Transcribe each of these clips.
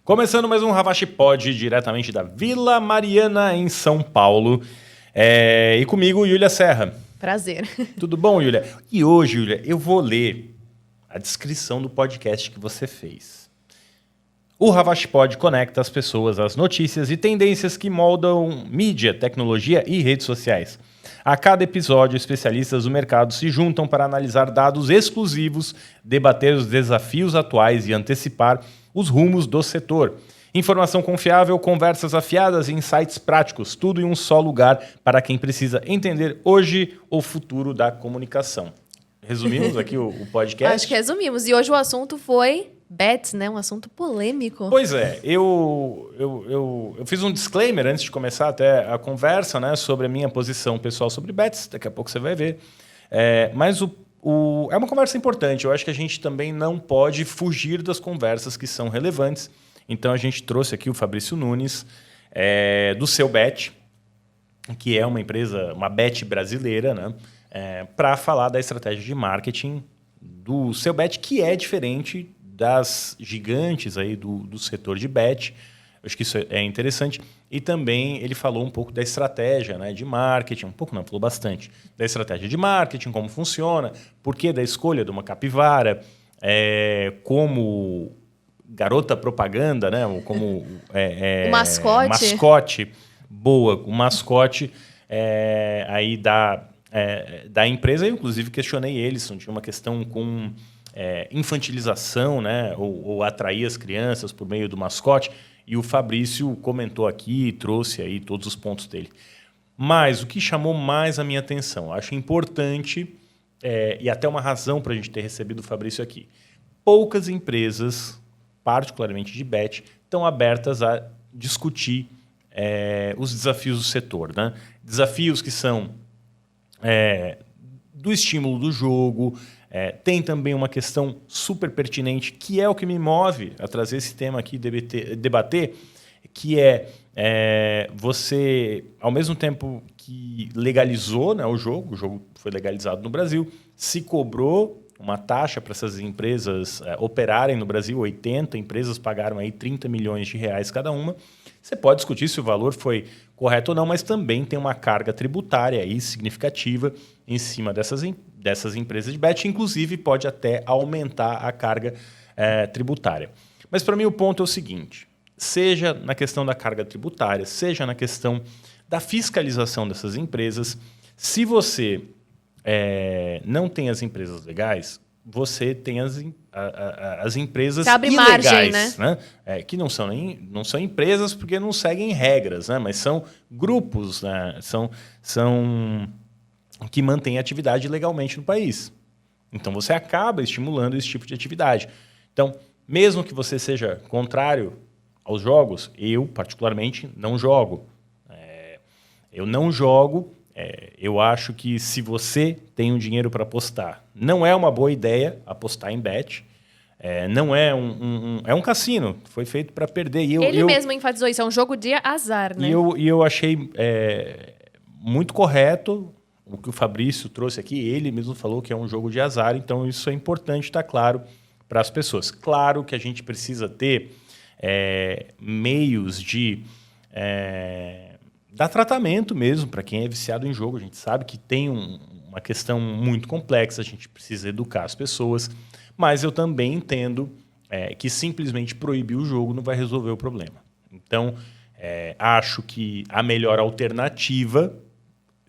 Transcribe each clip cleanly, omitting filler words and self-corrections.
Começando mais um Ravache Pod, diretamente da Vila Mariana, em São Paulo. E comigo, Yulia Serra. Prazer. Tudo bom, Yulia? E hoje, Yulia, eu vou ler a descrição do podcast que você fez. O Ravache Pod conecta as pessoas às notícias e tendências que moldam mídia, tecnologia e redes sociais. A cada episódio, especialistas do mercado se juntam para analisar dados exclusivos, debater os desafios atuais e antecipar os rumos do setor. Informação confiável, conversas afiadas e insights práticos, tudo em um só lugar para quem precisa entender hoje o futuro da comunicação. Resumimos aqui o podcast? Acho que resumimos. E hoje o assunto foi bets, né? Um assunto polêmico. Pois é, eu fiz um disclaimer antes de começar até a conversa, né, sobre a minha posição pessoal sobre bets, daqui a pouco você vai ver. Mas é uma conversa importante, eu acho que a gente também não pode fugir das conversas que são relevantes. Então a gente trouxe aqui o Fabrício Nunes, do Seu Bet, que é uma empresa, uma bet brasileira, né, para falar da estratégia de marketing do Seu Bet, que é diferente das gigantes aí do setor de bet. Acho que isso é interessante. E também ele falou um pouco da estratégia, né, de marketing, um pouco não, falou bastante, da estratégia de marketing, como funciona, por que da escolha de uma capivara, como garota propaganda, né, como o mascote. Mascote, boa, o mascote aí da empresa. Eu, inclusive, questionei eles, se não tinha uma questão com infantilização, né, ou atrair as crianças por meio do mascote. E o Fabrício comentou aqui e trouxe aí todos os pontos dele. Mas o que chamou mais a minha atenção, acho importante, e até uma razão para a gente ter recebido o Fabrício aqui. Poucas empresas, particularmente de bet, estão abertas a discutir os desafios do setor, né? Desafios que são do estímulo do jogo. Tem também uma questão super pertinente, que é o que me move a trazer esse tema aqui e debater, que você, ao mesmo tempo que legalizou, né, o jogo foi legalizado no Brasil, se cobrou uma taxa para essas empresas operarem no Brasil. 80 empresas pagaram aí 30 milhões de reais cada uma. Você pode discutir se o valor foi correto ou não, mas também tem uma carga tributária aí significativa em cima dessas empresas de bet, inclusive pode até aumentar a carga tributária. Mas para mim o ponto é o seguinte, seja na questão da carga tributária, seja na questão da fiscalização dessas empresas, se você não tem as empresas legais, você tem as empresas abre ilegais, margem, né? Que não são empresas porque não seguem regras, né? Mas são grupos, né? São que mantêm atividade legalmente no país. Então você acaba estimulando esse tipo de atividade. Então, mesmo que você seja contrário aos jogos, eu particularmente não jogo. Eu não jogo. Eu acho que se você tem um dinheiro para apostar, não é uma boa ideia apostar em bet. Não é é um cassino, foi feito para perder. Ele mesmo enfatizou isso, é um jogo de azar, né? E eu achei muito correto o que o Fabrício trouxe aqui. Ele mesmo falou que é um jogo de azar, então isso é importante estar claro para as pessoas. Claro que a gente precisa ter meios de dar tratamento mesmo para quem é viciado em jogo. A gente sabe que tem uma questão muito complexa, a gente precisa educar as pessoas, mas eu também entendo que simplesmente proibir o jogo não vai resolver o problema. Então, acho que a melhor alternativa,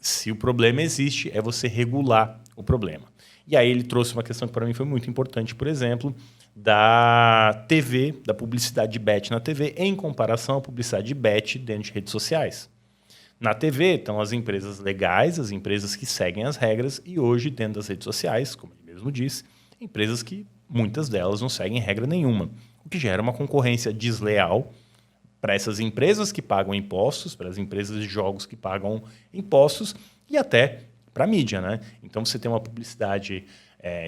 se o problema existe, é você regular o problema. E aí ele trouxe uma questão que para mim foi muito importante, por exemplo, da TV, da publicidade de bet na TV, em comparação à publicidade de bet dentro de redes sociais. Na TV estão as empresas legais, as empresas que seguem as regras, e hoje, dentro das redes sociais, como ele mesmo disse, empresas que muitas delas não seguem regra nenhuma, o que gera uma concorrência desleal para essas empresas que pagam impostos, para as empresas de jogos que pagam impostos e até para a mídia, né? Então você tem uma publicidade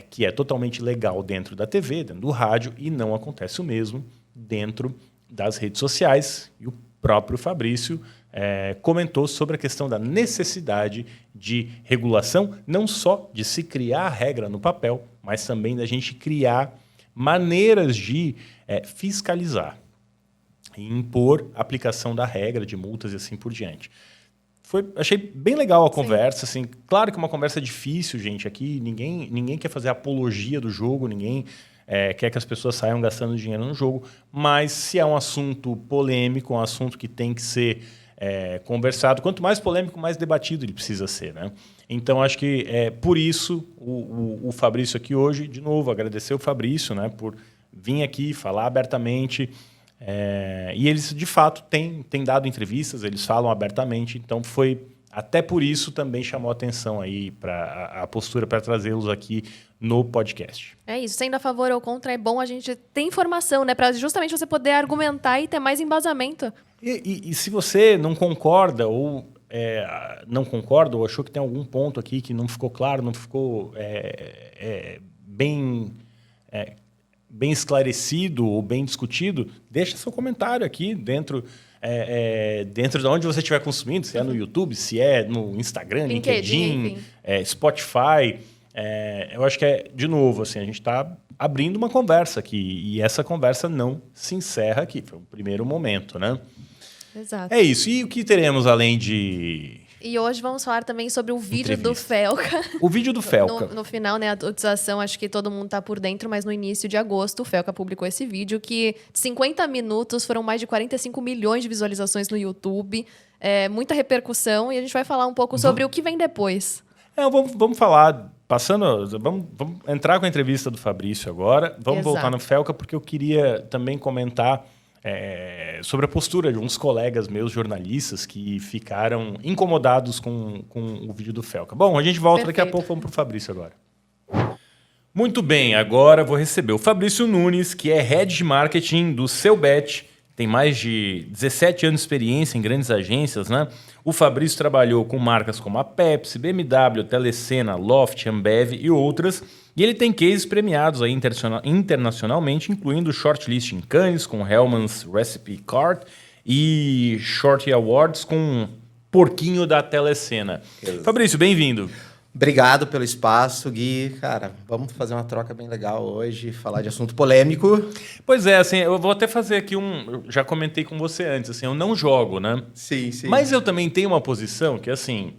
que é totalmente legal dentro da TV, dentro do rádio, e não acontece o mesmo dentro das redes sociais. E o próprio Fabrício comentou sobre a questão da necessidade de regulação, não só de se criar a regra no papel, mas também da gente criar maneiras de fiscalizar. e impor a aplicação da regra de multas e assim por diante. Achei bem legal a conversa. Assim, claro que é uma conversa difícil, gente. Aqui ninguém quer fazer apologia do jogo, ninguém quer que as pessoas saiam gastando dinheiro no jogo, mas se é um assunto polêmico, um assunto que tem que ser conversado, quanto mais polêmico, mais debatido ele precisa ser, né? Então, acho que por isso o Fabrício aqui hoje, de novo, agradecer o Fabrício, né, por vir aqui falar abertamente. E eles, de fato, têm dado entrevistas, eles falam abertamente, então foi até por isso também chamou a atenção aí para a postura para trazê-los aqui no podcast. É isso, sendo a favor ou contra, é bom a gente ter informação, né, para justamente você poder argumentar e ter mais embasamento. E se você não concorda ou ou achou que tem algum ponto aqui que não ficou claro, não ficou bem esclarecido ou bem discutido, deixa seu comentário aqui dentro de onde você estiver consumindo, se é no YouTube, se é no Instagram, LinkedIn, Spotify. Eu acho que de novo, assim, a gente está abrindo uma conversa aqui e essa conversa não se encerra aqui. Foi o primeiro momento, né? Exato. É isso. E o que teremos além de... E hoje vamos falar também sobre o vídeo do Felca. O vídeo do Felca. No final, né, a atualização, acho que todo mundo está por dentro, mas no início de agosto, o Felca publicou esse vídeo que, de 50 minutos, foram mais de 45 milhões de visualizações no YouTube. Muita repercussão, e a gente vai falar um pouco sobre o que vem depois. Vamos falar, vamos entrar com a entrevista do Fabrício agora. Vamos voltar no Felca, porque eu queria também comentar sobre a postura de uns colegas meus, jornalistas, que ficaram incomodados com o vídeo do Felca. Bom, a gente volta daqui a pouco, vamos para o Fabrício agora. Muito bem, agora vou receber o Fabrício Nunes, que é Head de Marketing do SeuBet, tem mais de 17 anos de experiência em grandes agências, né? O Fabrício trabalhou com marcas como a Pepsi, BMW, Telecena, Loft, Ambev e outras. E ele tem cases premiados aí internacionalmente, incluindo shortlist em Cannes com Hellmann's Recipe Card e Shorty Awards com Porquinho da Telecena. Fabrício, bem-vindo. Obrigado pelo espaço, Gui. Cara, vamos fazer uma troca bem legal hoje, falar de assunto polêmico. Pois é, assim, eu vou até fazer aqui eu já comentei com você antes, assim, eu não jogo, né? Sim. Mas eu também tenho uma posição que, assim,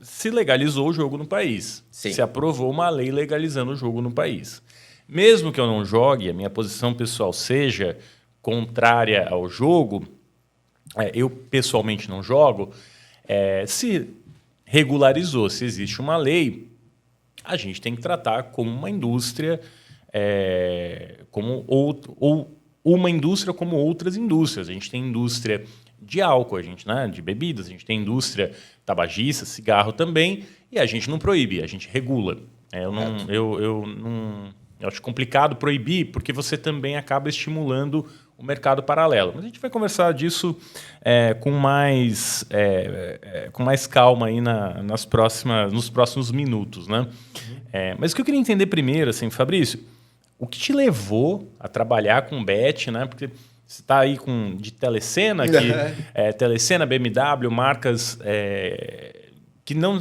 se legalizou o jogo no país. Sim. Se aprovou uma lei legalizando o jogo no país. Mesmo que eu não jogue, a minha posição pessoal seja contrária ao jogo, eu pessoalmente não jogo, se regularizou, se existe uma lei, a gente tem que tratar como uma indústria, ou uma indústria como outras indústrias. A gente tem indústria de álcool, né, de bebidas, a gente tem indústria tabagista, cigarro também, e a gente não proíbe, a gente regula. Eu acho complicado proibir, porque você também acaba estimulando o mercado paralelo. Mas a gente vai conversar disso com mais calma aí nos próximos minutos, né? Mas o que eu queria entender primeiro, assim, Fabrício, o que te levou a trabalhar com bet, né? Porque você está aí de Telecena, Telecena, BMW, marcas que não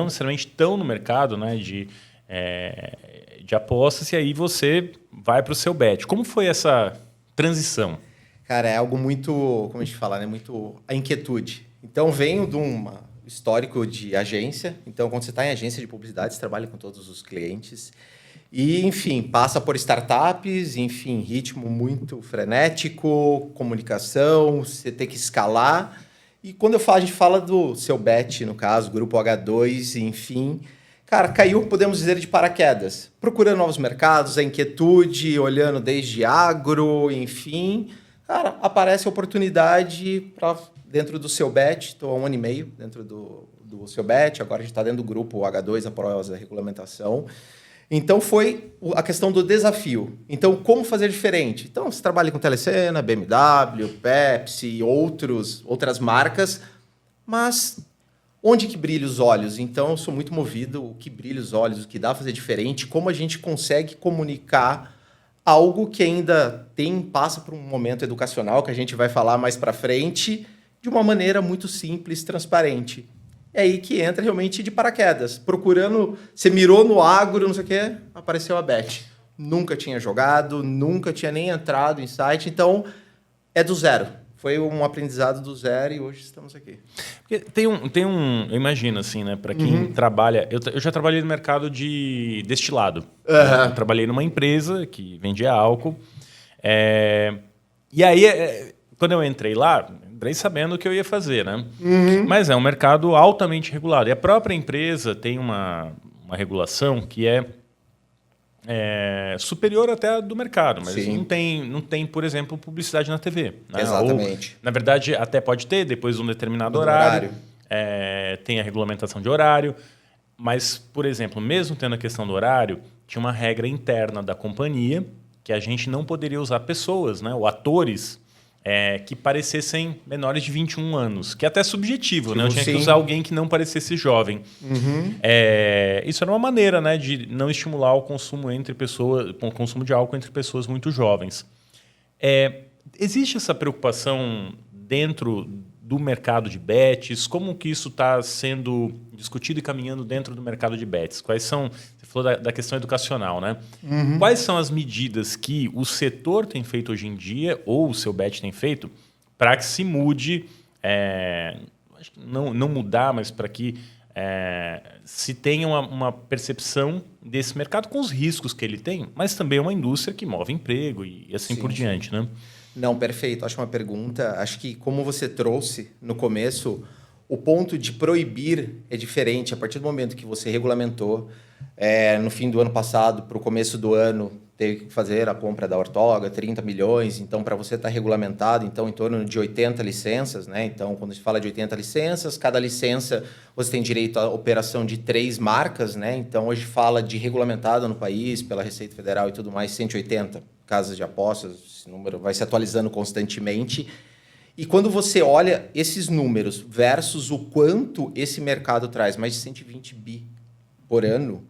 necessariamente estão no mercado, né, de apostas, e aí você vai para o SeuBet. Como foi essa transição? Cara, é algo muito, como a gente fala, né? Muito a inquietude. Então, venho de um histórico de agência. Então, quando você está em agência de publicidade, você trabalha com todos os clientes. E, enfim, passa por startups, enfim, ritmo muito frenético, comunicação, você tem que escalar. E quando a gente fala do SeuBet, no caso, Grupo H2, enfim, cara, caiu, podemos dizer, de paraquedas. Procurando novos mercados, a inquietude, olhando desde agro, enfim. Cara, aparece a oportunidade dentro do SeuBet. Estou há 1 ano e meio dentro do SeuBet. Agora a gente está dentro do Grupo H2, após a regulamentação. Então, foi a questão do desafio. Então, como fazer diferente? Então, você trabalha com Telecena, BMW, Pepsi, outras marcas, mas onde que brilha os olhos? Então, eu sou muito movido o que brilha os olhos, o que dá a fazer diferente, como a gente consegue comunicar algo que ainda passa por um momento educacional, que a gente vai falar mais para frente, de uma maneira muito simples, transparente. É aí que entra realmente de paraquedas. Procurando, você mirou no agro, não sei o quê, apareceu a Bet. Nunca tinha jogado, nunca tinha nem entrado em site, então É do zero. Foi um aprendizado do zero e hoje estamos aqui. Porque eu imagino assim, né, para quem trabalha, eu já trabalhei no mercado de destilado. Eu trabalhei numa empresa que vendia álcool. E aí, quando eu entrei lá, entrei sabendo o que eu ia fazer, né? Mas é um mercado altamente regulado. E a própria empresa tem uma regulação que é superior até a do mercado, mas não tem, por exemplo, publicidade na TV. Né? Exatamente. Ou, na verdade, até pode ter, depois de um determinado horário. Tem a regulamentação de horário. Mas, por exemplo, mesmo tendo a questão do horário, tinha uma regra interna da companhia que a gente não poderia usar pessoas, né, ou atores, que parecessem menores de 21 anos, que é até subjetivo, né? Eu tinha que usar alguém que não parecesse jovem. Isso era uma maneira, né, de não estimular o consumo o consumo de álcool entre pessoas muito jovens. Existe essa preocupação dentro do mercado de bets? Como que isso está sendo discutido e caminhando dentro do mercado de bets? Quais são... Você falou da questão educacional, né? Quais são as medidas que o setor tem feito hoje em dia, ou o seu bet tem feito, para que se mude... acho que não mudar, mas para que se tenha uma percepção desse mercado com os riscos que ele tem, mas também é uma indústria que move emprego e assim por diante, né? Não, perfeito. Acho uma pergunta. Acho que, como você trouxe no começo, o ponto de proibir é diferente. A partir do momento que você regulamentou, no fim do ano passado, para o começo do ano, teve que fazer a compra da Ortoga, 30 milhões. Então, para você estar regulamentado, então, em torno de 80 licenças. Né? Então, quando se fala de 80 licenças, cada licença você tem direito à operação de 3 marcas. Né? Então, hoje fala de regulamentado no país, pela Receita Federal e tudo mais, 180 casas de apostas. Esse número vai se atualizando constantemente. E quando você olha esses números versus o quanto esse mercado traz, mais de 120 bi por ano,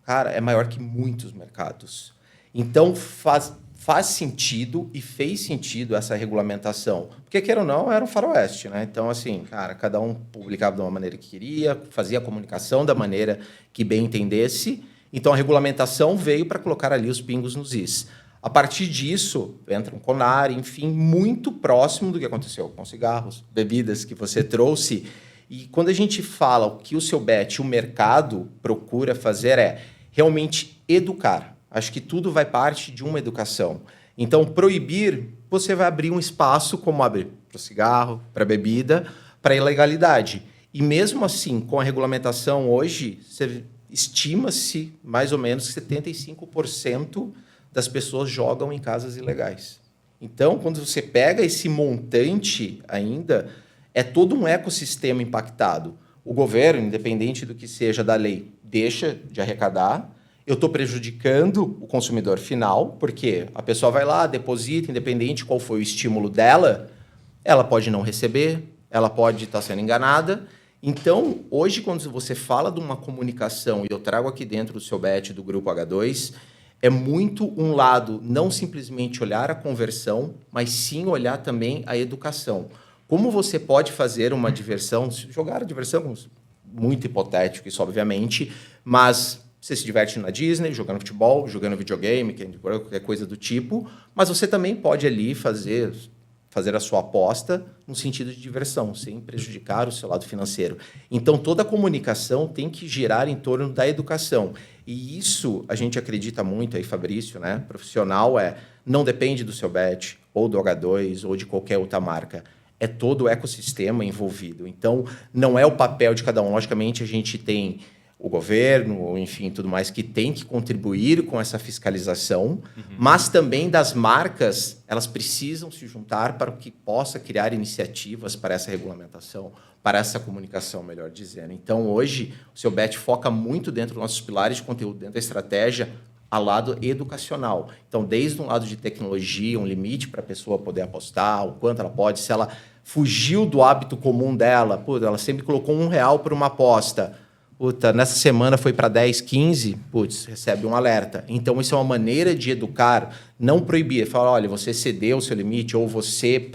cara, é maior que muitos mercados. Então, faz sentido e fez sentido essa regulamentação. Porque, queira ou não, era um faroeste, né? Então, assim, cara, cada um publicava de uma maneira que queria, fazia a comunicação da maneira que bem entendesse. Então, a regulamentação veio para colocar ali os pingos nos is. A partir disso, entra um CONAR, enfim, muito próximo do que aconteceu com cigarros, bebidas que você trouxe. E quando a gente fala o que o seu bet, o mercado, procura fazer é realmente educar. Acho que tudo vai parte de uma educação. Então, proibir, você vai abrir um espaço, como abre para o cigarro, para a bebida, para a ilegalidade. E mesmo assim, com a regulamentação hoje, estima-se mais ou menos que 75% das pessoas jogam em casas ilegais. Então, quando você pega esse montante ainda, é todo um ecossistema impactado. O governo, independente do que seja da lei, deixa de arrecadar. Eu estou prejudicando o consumidor final, porque a pessoa vai lá, deposita, independente qual foi o estímulo dela, ela pode não receber, ela pode estar sendo enganada. Então, hoje, quando você fala de uma comunicação, e eu trago aqui dentro do seu bet do Grupo H2, é muito um lado, não simplesmente olhar a conversão, mas sim olhar também a educação. Como você pode fazer uma diversão, jogar a diversão, muito hipotético isso, obviamente, mas você se diverte na Disney, jogando futebol, jogando videogame, qualquer coisa do tipo, mas você também pode ali fazer a sua aposta no sentido de diversão, sem prejudicar o seu lado financeiro. Então, toda a comunicação tem que girar em torno da educação. E isso a gente acredita muito aí, Fabrício, né? Profissional não depende do seu bet, ou do H2, ou de qualquer outra marca. É todo o ecossistema envolvido. Então, não é o papel de cada um. Logicamente, a gente tem o governo, enfim, tudo mais, que tem que contribuir com essa fiscalização, mas também das marcas, elas precisam se juntar para que possa criar iniciativas para essa regulamentação, para essa comunicação, melhor dizendo. Então, hoje, o seu bet foca muito dentro dos nossos pilares de conteúdo, dentro da estratégia, ao lado educacional. Então, desde um lado de tecnologia, um limite para a pessoa poder apostar, o quanto ela pode, se ela fugiu do hábito comum dela, ela sempre colocou R$1 por uma aposta, nessa semana foi para 10, 15, recebe um alerta. Então, isso é uma maneira de educar, não proibir. Falar, olha, você cedeu o seu limite ou você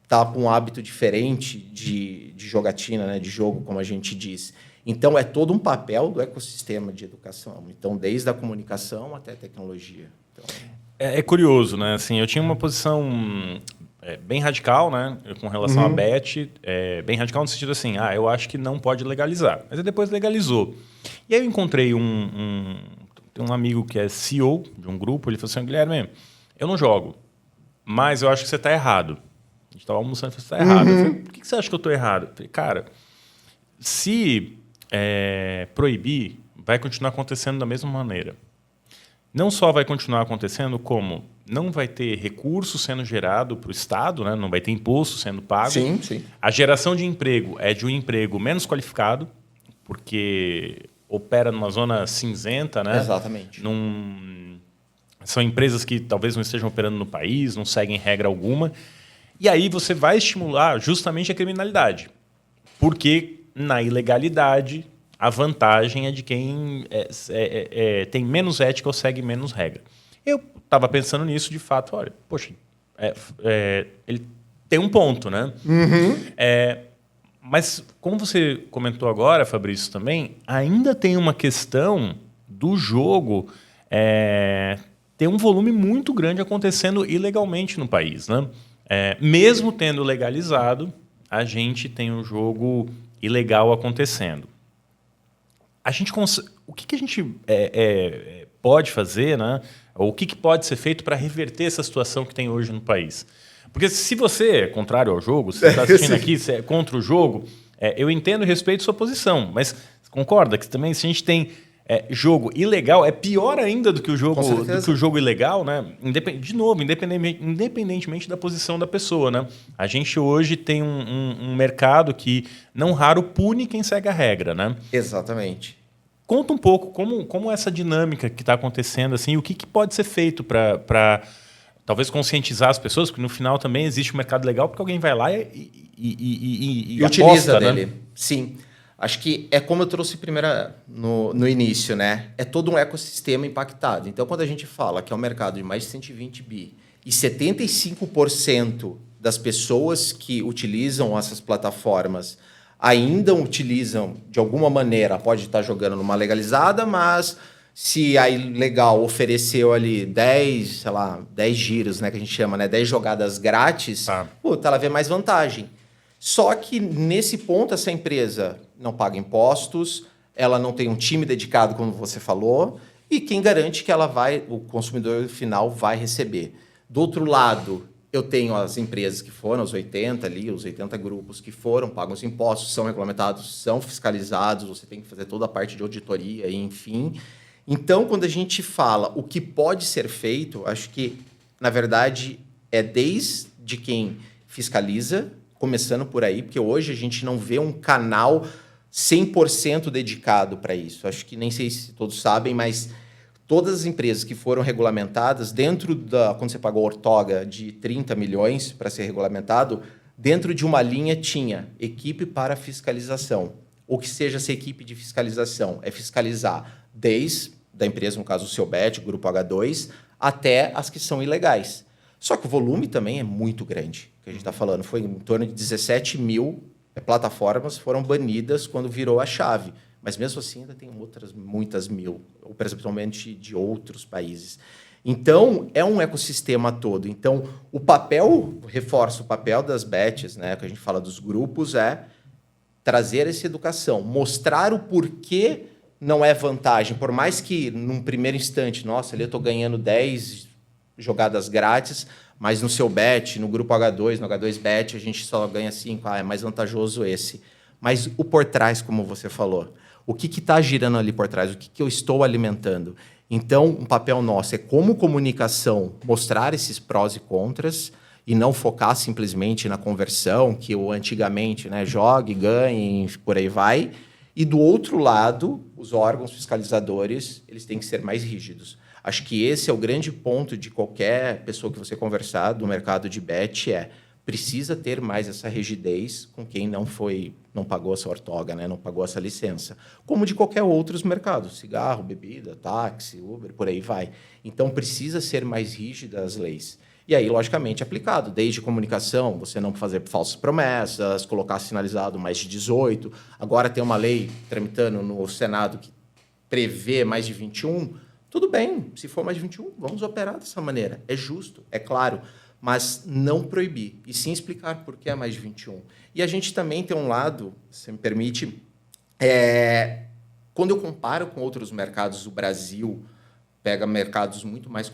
está com um hábito diferente de jogatina, né, de jogo, como a gente diz. Então, é todo um papel do ecossistema de educação. Então, desde a comunicação até a tecnologia. Então... É curioso, né? Assim, eu tinha uma posição bem radical, né? Com relação à Bet, bem radical no sentido assim, eu acho que não pode legalizar. Mas aí depois legalizou. E aí eu encontrei tem um amigo que é CEO de um grupo, ele falou assim, Guilherme, eu não jogo, mas eu acho que você está errado. A gente estava almoçando e falou, você está errado. Eu falei, por que você acha que eu estou errado? Eu falei, cara, se proibir, vai continuar acontecendo da mesma maneira. Não só vai continuar acontecendo, como não vai ter recurso sendo gerado para o Estado, né? Não vai ter imposto sendo pago. Sim, sim. A geração de emprego é de um emprego menos qualificado, porque opera numa zona cinzenta, né? Exatamente. São empresas que talvez não estejam operando no país, não seguem regra alguma. E aí você vai estimular justamente a criminalidade. Porque na ilegalidade a vantagem é de quem tem menos ética ou segue menos regra. Eu estava pensando nisso, de fato, olha, poxa, ele tem um ponto, né? Mas, como você comentou agora, Fabrício, também, ainda tem uma questão do jogo ter um volume muito grande acontecendo ilegalmente no país, né? Mesmo tendo legalizado, a gente tem um jogo ilegal acontecendo. O que a gente pode fazer, né? Ou o que pode ser feito para reverter essa situação que tem hoje no país? Porque se você é contrário ao jogo, se você está assistindo aqui, se é contra o jogo, eu entendo e respeito sua posição, mas concorda que também se a gente tem jogo ilegal, é pior ainda do que o jogo ilegal, né? De novo, independentemente da posição da pessoa, né? A gente hoje tem um mercado que não raro pune quem segue a regra, né? Exatamente. Conta um pouco como essa dinâmica que está acontecendo, assim, o que pode ser feito para talvez conscientizar as pessoas, porque no final também existe um mercado legal, porque alguém vai lá e utiliza aposta, dele. Né? Sim. Acho que é como eu trouxe primeiro no início, né? É todo um ecossistema impactado. Então, quando a gente fala que é um mercado de mais de 120 bi e 75% das pessoas que utilizam essas plataformas ainda utilizam de alguma maneira, pode estar jogando numa legalizada, mas se a ilegal ofereceu ali 10 giros, né, que a gente chama, né, 10 jogadas grátis, ela vê mais vantagem. Só que nesse ponto essa empresa não paga impostos, ela não tem um time dedicado, como você falou, e quem garante que o consumidor final vai receber. Do outro lado, eu tenho as empresas que foram, os 80 grupos que foram, pagam os impostos, são regulamentados, são fiscalizados, você tem que fazer toda a parte de auditoria, enfim. Então, quando a gente fala o que pode ser feito, acho que, na verdade, é desde quem fiscaliza, começando por aí, porque hoje a gente não vê um canal 100% dedicado para isso. Acho que nem sei se todos sabem, mas todas as empresas que foram regulamentadas, quando você pagou a ortoga de 30 milhões para ser regulamentado, dentro de uma linha tinha equipe para fiscalização. O que seja essa equipe de fiscalização? É fiscalizar desde da empresa, no caso o Seu Bet, o Grupo H2, até as que são ilegais. Só que o volume também é muito grande, que a gente está falando. Foi em torno de 17 mil plataformas foram banidas quando virou a chave. Mas mesmo assim ainda tem muitas mil, ou principalmente de outros países. Então, é um ecossistema todo. Então, reforça o papel das bets, né, que a gente fala dos grupos, é trazer essa educação, mostrar o porquê não é vantagem. Por mais que, num primeiro instante, nossa, ali eu estou ganhando 10 jogadas grátis, mas no Seu Bet, no Grupo H2, no H2Bet, a gente só ganha 5. É mais vantajoso esse. Mas o por trás, como você falou, o que está girando ali por trás? O que eu estou alimentando? Então, um papel nosso é, como comunicação, mostrar esses prós e contras e não focar simplesmente na conversão, que antigamente, né, jogue, ganhe, por aí vai. E, do outro lado, os órgãos fiscalizadores, eles têm que ser mais rígidos. Acho que esse é o grande ponto de qualquer pessoa que você conversar do mercado de bet, precisa ter mais essa rigidez com quem não pagou essa ortoga, né? Não pagou essa licença. Como de qualquer outros mercados, cigarro, bebida, táxi, Uber, por aí vai. Então, precisa ser mais rígida as leis. E aí, logicamente, aplicado, desde comunicação, você não fazer falsas promessas, colocar sinalizado mais de 18. Agora tem uma lei tramitando no Senado que prevê mais de 21. Tudo bem, se for mais de 21, vamos operar dessa maneira. É justo, é claro. mas não proibir, e sim explicar por que é mais de 21. E a gente também tem um lado, se me permite, quando eu comparo com outros mercados, o Brasil pega mercados muito mais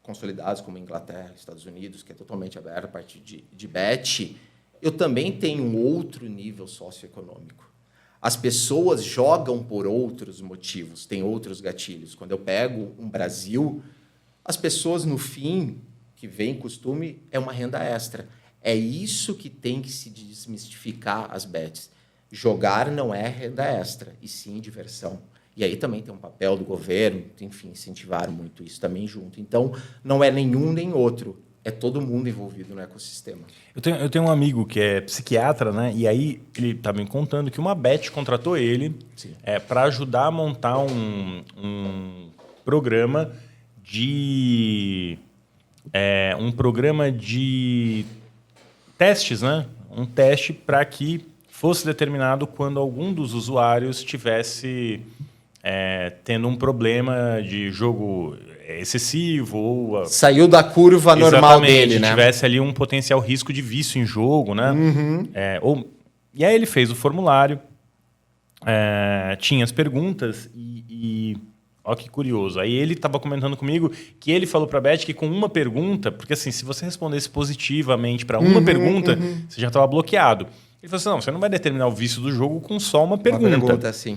consolidados, como a Inglaterra, Estados Unidos, que é totalmente aberto a partir de bet, eu também tenho um outro nível socioeconômico. As pessoas jogam por outros motivos, tem outros gatilhos. Quando eu pego um Brasil, as pessoas, no fim, que vem costume, é uma renda extra. É isso que tem que se desmistificar as bets. Jogar não é renda extra, e sim diversão. E aí também tem um papel do governo, enfim, incentivar muito isso também junto. Então, não é nenhum nem outro. É todo mundo envolvido no ecossistema. Eu tenho um amigo que é psiquiatra, né? E aí ele tá me contando que uma bet contratou ele para ajudar a montar um programa de testes, né? Um teste para que fosse determinado quando algum dos usuários tivesse tendo um problema de jogo excessivo ou saiu da curva normal dele, né? Tivesse ali um potencial risco de vício em jogo, né? E aí ele fez o formulário, tinha as perguntas e olha que curioso. Aí ele estava comentando comigo que ele falou para a Beth que com uma pergunta, porque assim, se você respondesse positivamente para uma pergunta, você já estava bloqueado. Ele falou assim, não, você não vai determinar o vício do jogo com só uma pergunta. Uma pergunta, sim.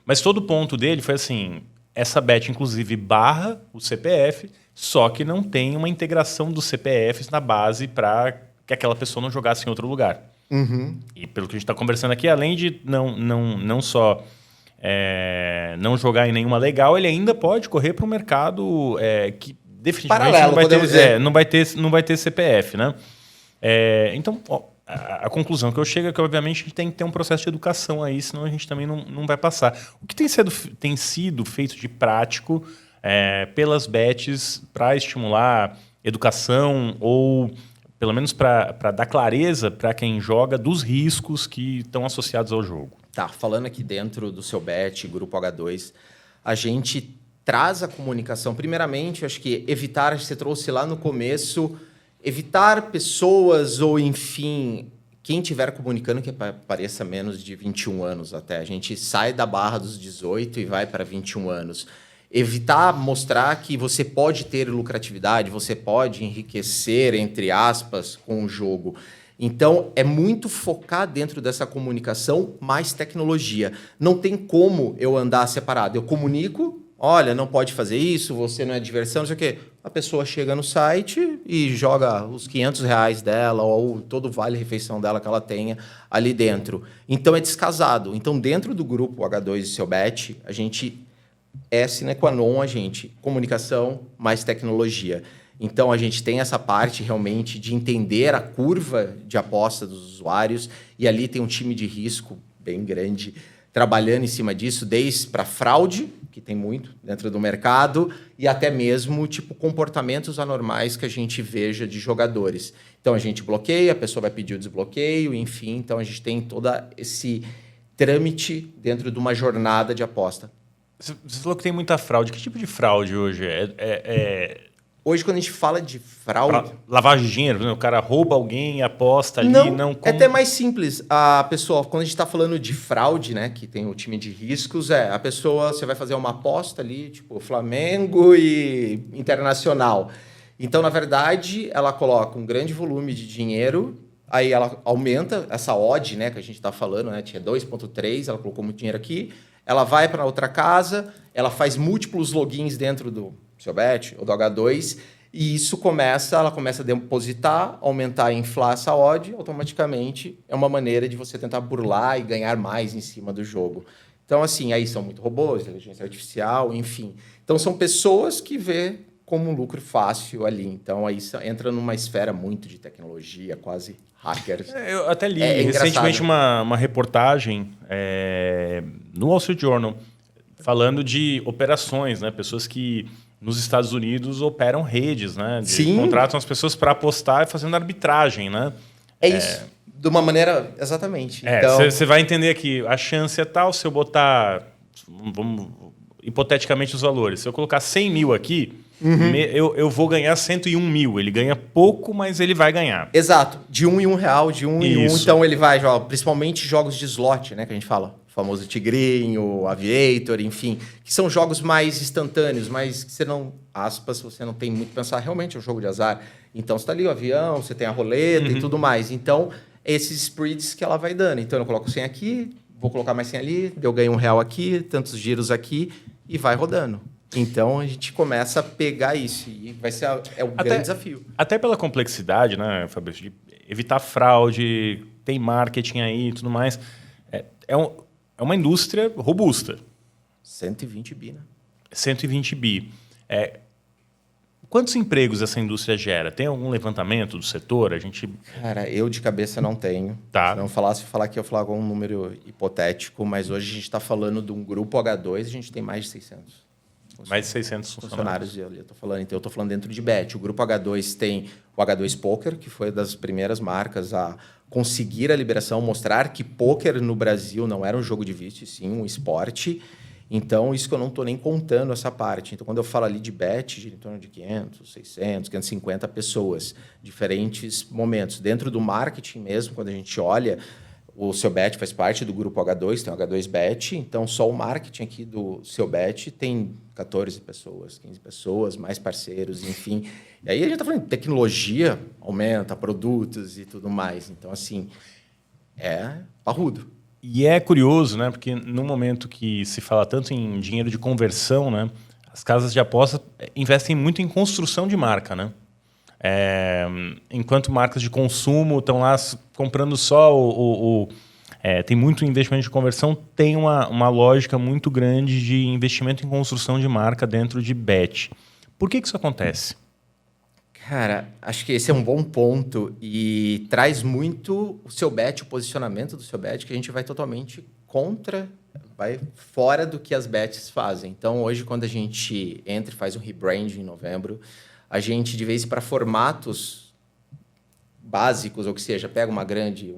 Mas todo o ponto dele foi assim, essa bet, inclusive, barra o CPF, só que não tem uma integração dos CPFs na base para que aquela pessoa não jogasse em outro lugar. E pelo que a gente está conversando aqui, além de não só não jogar em nenhuma legal, ele ainda pode correr para um mercado que definitivamente paralelo, não vai ter CPF, né? Então, a conclusão que eu chego é que, obviamente, a gente tem que ter um processo de educação aí, senão a gente também não vai passar. O que tem sido feito de prático pelas bets para estimular educação ou, pelo menos, para dar clareza para quem joga dos riscos que estão associados ao jogo? Tá, falando aqui dentro do seu bet, Grupo H2, a gente traz a comunicação. Primeiramente, acho que evitar, você trouxe lá no começo, evitar pessoas ou, enfim, quem estiver comunicando que pareça menos de 21 anos até. A gente sai da barra dos 18 e vai para 21 anos. Evitar mostrar que você pode ter lucratividade, você pode enriquecer, entre aspas, com o jogo. Então, é muito focar dentro dessa comunicação mais tecnologia. Não tem como eu andar separado. Eu comunico, olha, não pode fazer isso, você não é diversão, não sei o quê. A pessoa chega no site e joga os R$500 dela ou todo o vale-refeição dela que ela tenha ali dentro. Então, é descasado. Então, dentro do grupo H2 e seu bet, a gente sine qua non, comunicação mais tecnologia. Então, a gente tem essa parte realmente de entender a curva de aposta dos usuários e ali tem um time de risco bem grande trabalhando em cima disso, desde para fraude, que tem muito dentro do mercado, e até mesmo tipo comportamentos anormais que a gente veja de jogadores. Então, a gente bloqueia, a pessoa vai pedir o desbloqueio, enfim. Então, a gente tem todo esse trâmite dentro de uma jornada de aposta. Você falou que tem muita fraude. Que tipo de fraude hoje Hoje, quando a gente fala de fraude... Lavagem de dinheiro, né? O cara rouba alguém, aposta ali... É até mais simples. A pessoa, quando a gente está falando de fraude, né, que tem o time de riscos, a pessoa, você vai fazer uma aposta ali, tipo Flamengo e Internacional. Então, na verdade, ela coloca um grande volume de dinheiro, aí ela aumenta essa odd, né, que a gente está falando, né, tinha 2,3, ela colocou muito dinheiro aqui, ela vai para outra casa, ela faz múltiplos logins dentro do seu bet ou do H2, e isso ela começa a depositar, aumentar e inflar essa odd, automaticamente é uma maneira de você tentar burlar e ganhar mais em cima do jogo. Então, assim, aí são muito robôs, inteligência artificial, enfim. Então, são pessoas que vê como um lucro fácil ali. Então, aí entra numa esfera muito de tecnologia, quase hackers. Eu até li recentemente uma reportagem no Wall Street Journal falando de operações, né? Pessoas que nos Estados Unidos operam redes, né? Contratam as pessoas para apostar e fazendo arbitragem, né? Isso. De uma maneira... Exatamente. Você vai entender que a chance é tal, se eu botar... Vamos, hipoteticamente os valores. Se eu colocar 100 mil aqui, Eu vou ganhar 101 mil. Ele ganha pouco, mas ele vai ganhar. Exato. De R$ 1 em R$ 1, de 1 em 1. Isso. Então ele vai, principalmente jogos de slot, né? Que a gente fala. O famoso Tigrinho, Aviator, enfim. Que são jogos mais instantâneos, mas que você não, aspas, você não tem muito que pensar. Realmente é um jogo de azar. Então você tá ali o avião, você tem a roleta e tudo mais. Então, esses spreads que ela vai dando. Então eu coloco 100 aqui, vou colocar mais 100 ali, eu ganho R$ 1 aqui, tantos giros aqui e vai rodando. Então a gente começa a pegar isso e vai ser o grande desafio. Até pela complexidade, né, Fabrício, de evitar fraude, tem marketing aí e tudo mais. É uma indústria robusta. 120 bi, né? 120 bi. Quantos empregos essa indústria gera? Tem algum levantamento do setor? Cara, eu de cabeça não tenho. Tá. Se não falasse, falar aqui, eu falava um número hipotético, mas hoje a gente está falando de um grupo H2, a gente tem mais de 600. Mais de 600 funcionários. Eu estou falando. Então, eu estou falando dentro de Bet. O grupo H2 tem o H2 Poker, que foi das primeiras marcas a conseguir a liberação, mostrar que poker no Brasil não era um jogo de vício, sim um esporte. Então, isso que eu não estou nem contando essa parte. Então, quando eu falo ali de Bet, gira em torno de 500, 600, 550 pessoas, diferentes momentos. Dentro do marketing mesmo, quando a gente olha, o Seu Bet faz parte do grupo H2, tem o H2 Bet, então só o marketing aqui do Seu Bet tem 14 pessoas, 15 pessoas, mais parceiros, enfim. E aí a gente está falando de tecnologia, aumenta, produtos e tudo mais. Então, assim, é parrudo. E é curioso, né? Porque no momento que se fala tanto em dinheiro de conversão, né? As casas de aposta investem muito em construção de marca, né? Enquanto marcas de consumo estão lá comprando só tem muito investimento de conversão, tem uma lógica muito grande de investimento em construção de marca dentro de Bet. Por que isso acontece? Cara, acho que esse é um bom ponto e traz muito o Seu Bet, o posicionamento do Seu Bet, que a gente vai totalmente contra, vai fora do que as bets fazem. Então, hoje, quando a gente entra e faz um rebranding em novembro, a gente, de vez para formatos básicos, ou que seja, pega um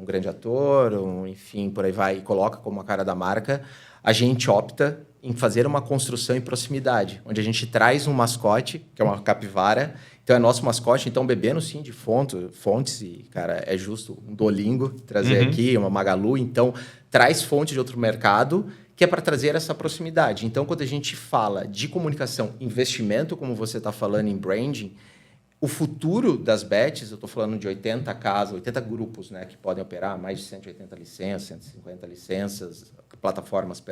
grande ator, enfim, por aí vai, e coloca como a cara da marca, a gente opta em fazer uma construção em proximidade, onde a gente traz um mascote, que é uma capivara, então é nosso mascote, então bebendo sim de fontes, e, cara, é justo um Duolingo trazer aqui, uma Magalu, então traz fonte de outro mercado, que é para trazer essa proximidade. Então, quando a gente fala de comunicação, investimento, como você está falando em branding, o futuro das bets, eu estou falando de 80 casas, 80 grupos, né, que podem operar, mais de 180 licenças, 150 licenças, plataformas,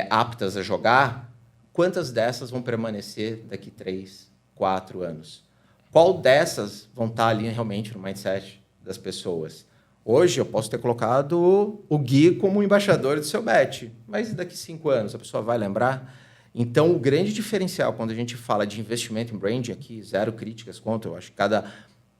aptas a jogar, quantas dessas vão permanecer daqui 3, 4 anos? Qual dessas vão estar ali realmente no mindset das pessoas? Hoje eu posso ter colocado o Gui como embaixador do Seu Bet, mas daqui 5 anos a pessoa vai lembrar? Então, o grande diferencial quando a gente fala de investimento em branding aqui, zero críticas contra, eu acho que cada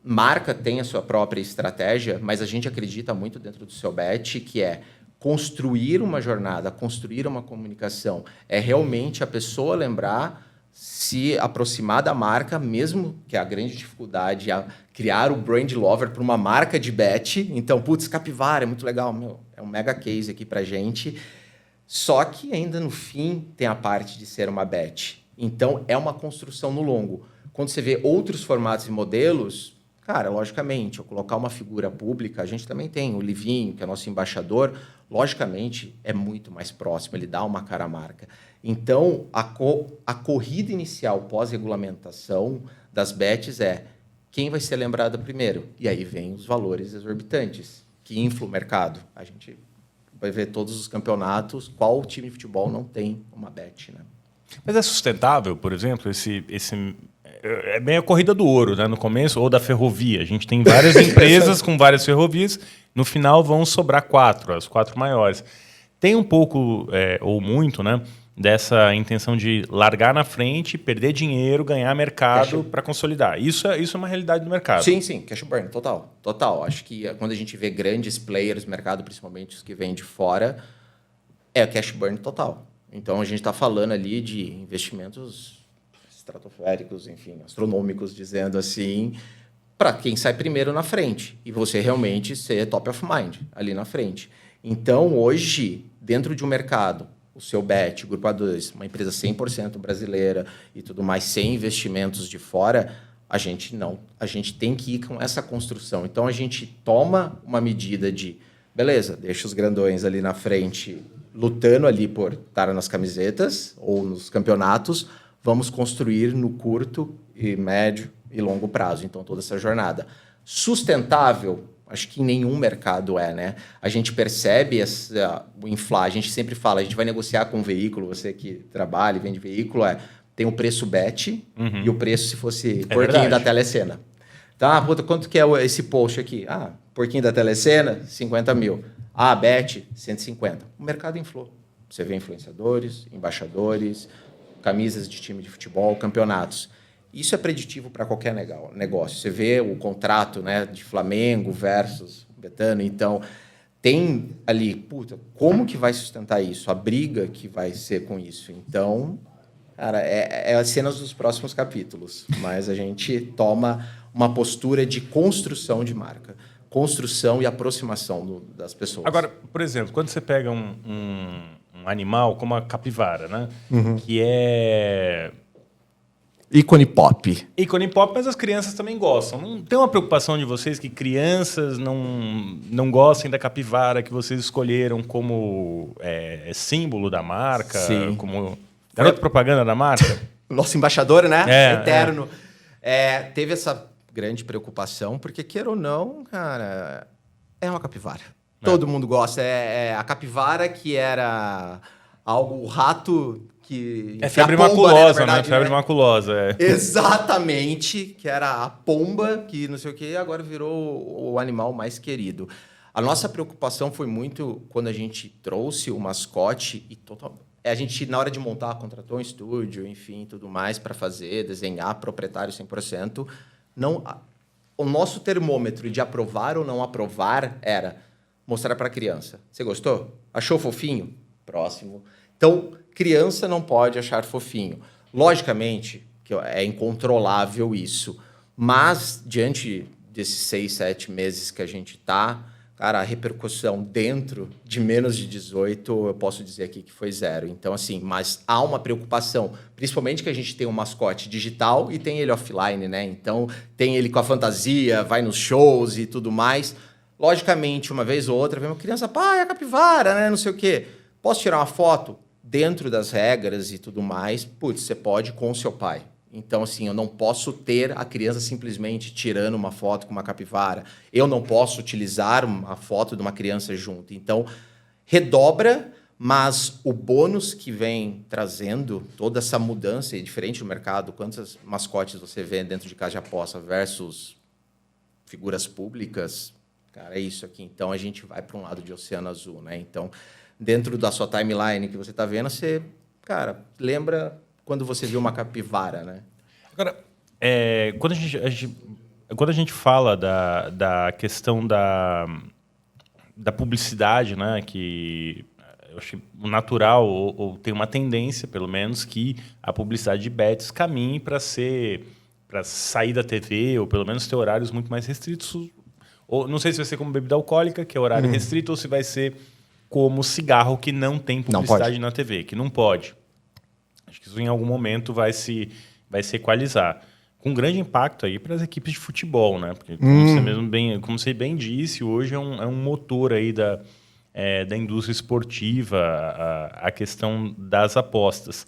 marca tem a sua própria estratégia, mas a gente acredita muito dentro do Seu Bet, que é construir uma jornada, construir uma comunicação, é realmente a pessoa lembrar, se aproximar da marca, mesmo que a grande dificuldade é criar o brand lover para uma marca de bet. Então, putz, Capivara é muito legal, é um mega case aqui para gente. Só que ainda no fim tem a parte de ser uma bet. Então, é uma construção no longo. Quando você vê outros formatos e modelos, cara, logicamente, eu colocar uma figura pública, a gente também tem o Livinho, que é nosso embaixador, logicamente é muito mais próximo, ele dá uma cara à marca. Então, a corrida inicial pós-regulamentação das bets é quem vai ser lembrado primeiro. E aí vem os valores exorbitantes, que inflam o mercado. A gente vai ver todos os campeonatos, qual time de futebol não tem uma bet, né? Mas é sustentável, por exemplo, é bem a corrida do ouro, né? No começo, ou da ferrovia. A gente tem várias empresas com várias ferrovias, no final vão sobrar 4, as 4 maiores. Tem um pouco, ou muito, né, dessa intenção de largar na frente, perder dinheiro, ganhar mercado para consolidar. Isso é uma realidade do mercado. Sim, cash burn, total. Acho que quando a gente vê grandes players no mercado, principalmente os que vêm de fora, é cash burn total. Então, a gente está falando ali de investimentos estratosféricos, enfim, astronômicos, dizendo assim, para quem sai primeiro na frente. E você realmente ser top of mind ali na frente. Então, hoje, dentro de um mercado o seu Bet, Grupo A2, uma empresa 100% brasileira e tudo mais, sem investimentos de fora, a gente não. A gente tem que ir com essa construção. Então, a gente toma uma medida de, beleza, deixa os grandões ali na frente, lutando ali por estar nas camisetas ou nos campeonatos, vamos construir no curto e médio e longo prazo. Então, toda essa jornada. Sustentável, acho que em nenhum mercado é, né? A gente percebe o inflar, a gente sempre fala, a gente vai negociar com um veículo, você que trabalha e vende veículo, tem o preço bet e o preço se fosse porquinho da telecena. Tá, puta, quanto que é esse post aqui? Porquinho da telecena, 50 mil. Bet, 150. O mercado inflou. Você vê influenciadores, embaixadores, camisas de time de futebol, campeonatos. Isso é preditivo para qualquer negócio. Você vê o contrato, né, de Flamengo versus Betano. Então, tem ali, como que vai sustentar isso? A briga que vai ser com isso. Então, cara, é as cenas dos próximos capítulos. Mas a gente toma uma postura de construção de marca. Construção e aproximação das pessoas. Agora, por exemplo, quando você pega um animal como a capivara, né? Que é... ícone pop. Ícone pop, mas as crianças também gostam. Não tem uma preocupação de vocês que crianças não gostem da capivara que vocês escolheram como símbolo da marca? Sim. Como garoto propaganda da marca? Nosso embaixador, né? Eterno. É. Teve essa grande preocupação, porque, queira ou não, cara, é uma capivara. Todo mundo gosta. A capivara que era o rato... É febre maculosa, né? Febre né? maculosa, Exatamente, que era a pomba, que não sei o quê, agora virou o animal mais querido. A nossa preocupação foi muito quando a gente trouxe o mascote e a gente, na hora de montar, contratou um estúdio, enfim, tudo mais, para fazer, desenhar, proprietário 100%. O nosso termômetro de aprovar ou não aprovar era mostrar para a criança. Você gostou? Achou fofinho? Próximo. Então, criança não pode achar fofinho. Logicamente, que é incontrolável isso. Mas, diante desses 6, 7 meses que a gente está, cara, a repercussão dentro de menos de 18, eu posso dizer aqui que foi 0. Então, assim, mas há uma preocupação, principalmente que a gente tem um mascote digital e tem ele offline, né? Então, tem ele com a fantasia, vai nos shows e tudo mais. Logicamente, uma vez ou outra, vem uma criança, pai, é a capivara, né? Não sei o quê. Posso tirar uma foto? Dentro das regras e tudo mais, você pode com o seu pai. Então, assim, eu não posso ter a criança simplesmente tirando uma foto com uma capivara. Eu não posso utilizar uma foto de uma criança junto. Então, redobra, mas o bônus que vem trazendo toda essa mudança, é diferente do mercado, quantos mascotes você vê dentro de casa de aposta versus figuras públicas, cara, é isso aqui. Então, a gente vai para um lado de oceano azul, né? Então, dentro da sua timeline que você está vendo, você, cara, lembra quando você viu uma capivara, né? Agora, quando a gente fala da questão da publicidade, né, que eu acho natural, ou tem uma tendência, pelo menos, que a publicidade de bets caminhe para sair da TV, ou pelo menos ter horários muito mais restritos. Ou, não sei se vai ser como bebida alcoólica, que é horário restrito, ou se vai ser como cigarro, que não tem publicidade na TV, que não pode. Acho que isso em algum momento vai se equalizar. Com grande impacto aí para as equipes de futebol, né? Porque, como você bem disse, hoje é um motor aí da indústria esportiva, a questão das apostas.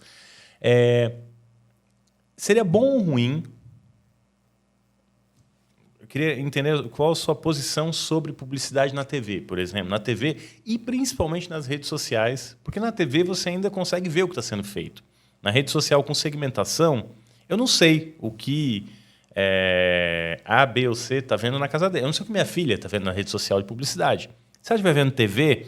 Seria bom ou ruim? Eu queria entender qual a sua posição sobre publicidade na TV, por exemplo. Na TV e principalmente nas redes sociais. Porque na TV você ainda consegue ver o que está sendo feito. Na rede social com segmentação, eu não sei o que A, B ou C está vendo na casa dele. Eu não sei o que minha filha está vendo na rede social de publicidade. Se ela estiver vendo TV,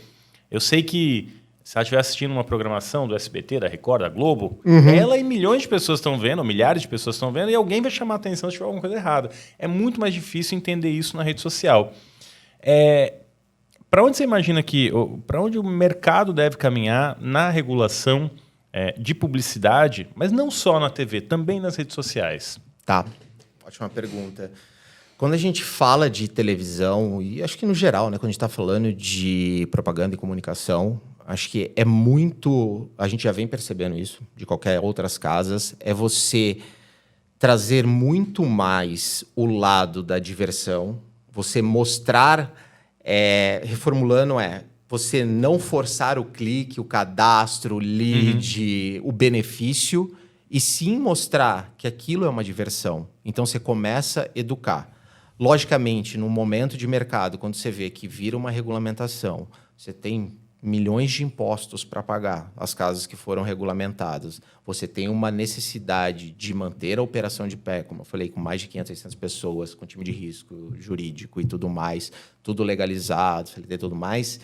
eu sei que se ela estiver assistindo uma programação do SBT, da Record, da Globo, ela e milhões de pessoas estão vendo, ou milhares de pessoas estão vendo, e alguém vai chamar a atenção se tiver alguma coisa errada. É muito mais difícil entender isso na rede social. Para onde você imagina para onde o mercado deve caminhar na regulação de publicidade, mas não só na TV, também nas redes sociais? Tá, ótima pergunta. Quando a gente fala de televisão, e acho que no geral, né, quando a gente está falando de propaganda e comunicação, acho que é muito... A gente já vem percebendo isso de qualquer outras casas, é você trazer muito mais o lado da diversão, você mostrar, reformulando, você não forçar o clique, o cadastro, o lead, o benefício, e sim mostrar que aquilo é uma diversão. Então, você começa a educar. Logicamente, no momento de mercado, quando você vê que vira uma regulamentação, você tem milhões de impostos para pagar, as casas que foram regulamentadas, você tem uma necessidade de manter a operação de pé, como eu falei, com mais de 500, 600 pessoas, com time de risco jurídico e tudo mais, tudo legalizado, CLT e tudo mais.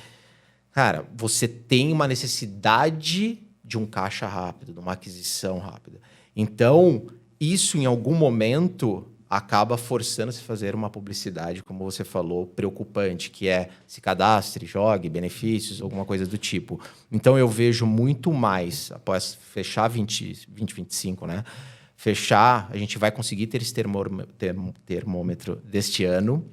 Cara, você tem uma necessidade de um caixa rápido, de uma aquisição rápida. Então, isso em algum momento acaba forçando-se a fazer uma publicidade, como você falou, preocupante, que é se cadastre, jogue, benefícios, alguma coisa do tipo. Então, eu vejo muito mais, após fechar 2025, né? Fechar, a gente vai conseguir ter esse termômetro deste ano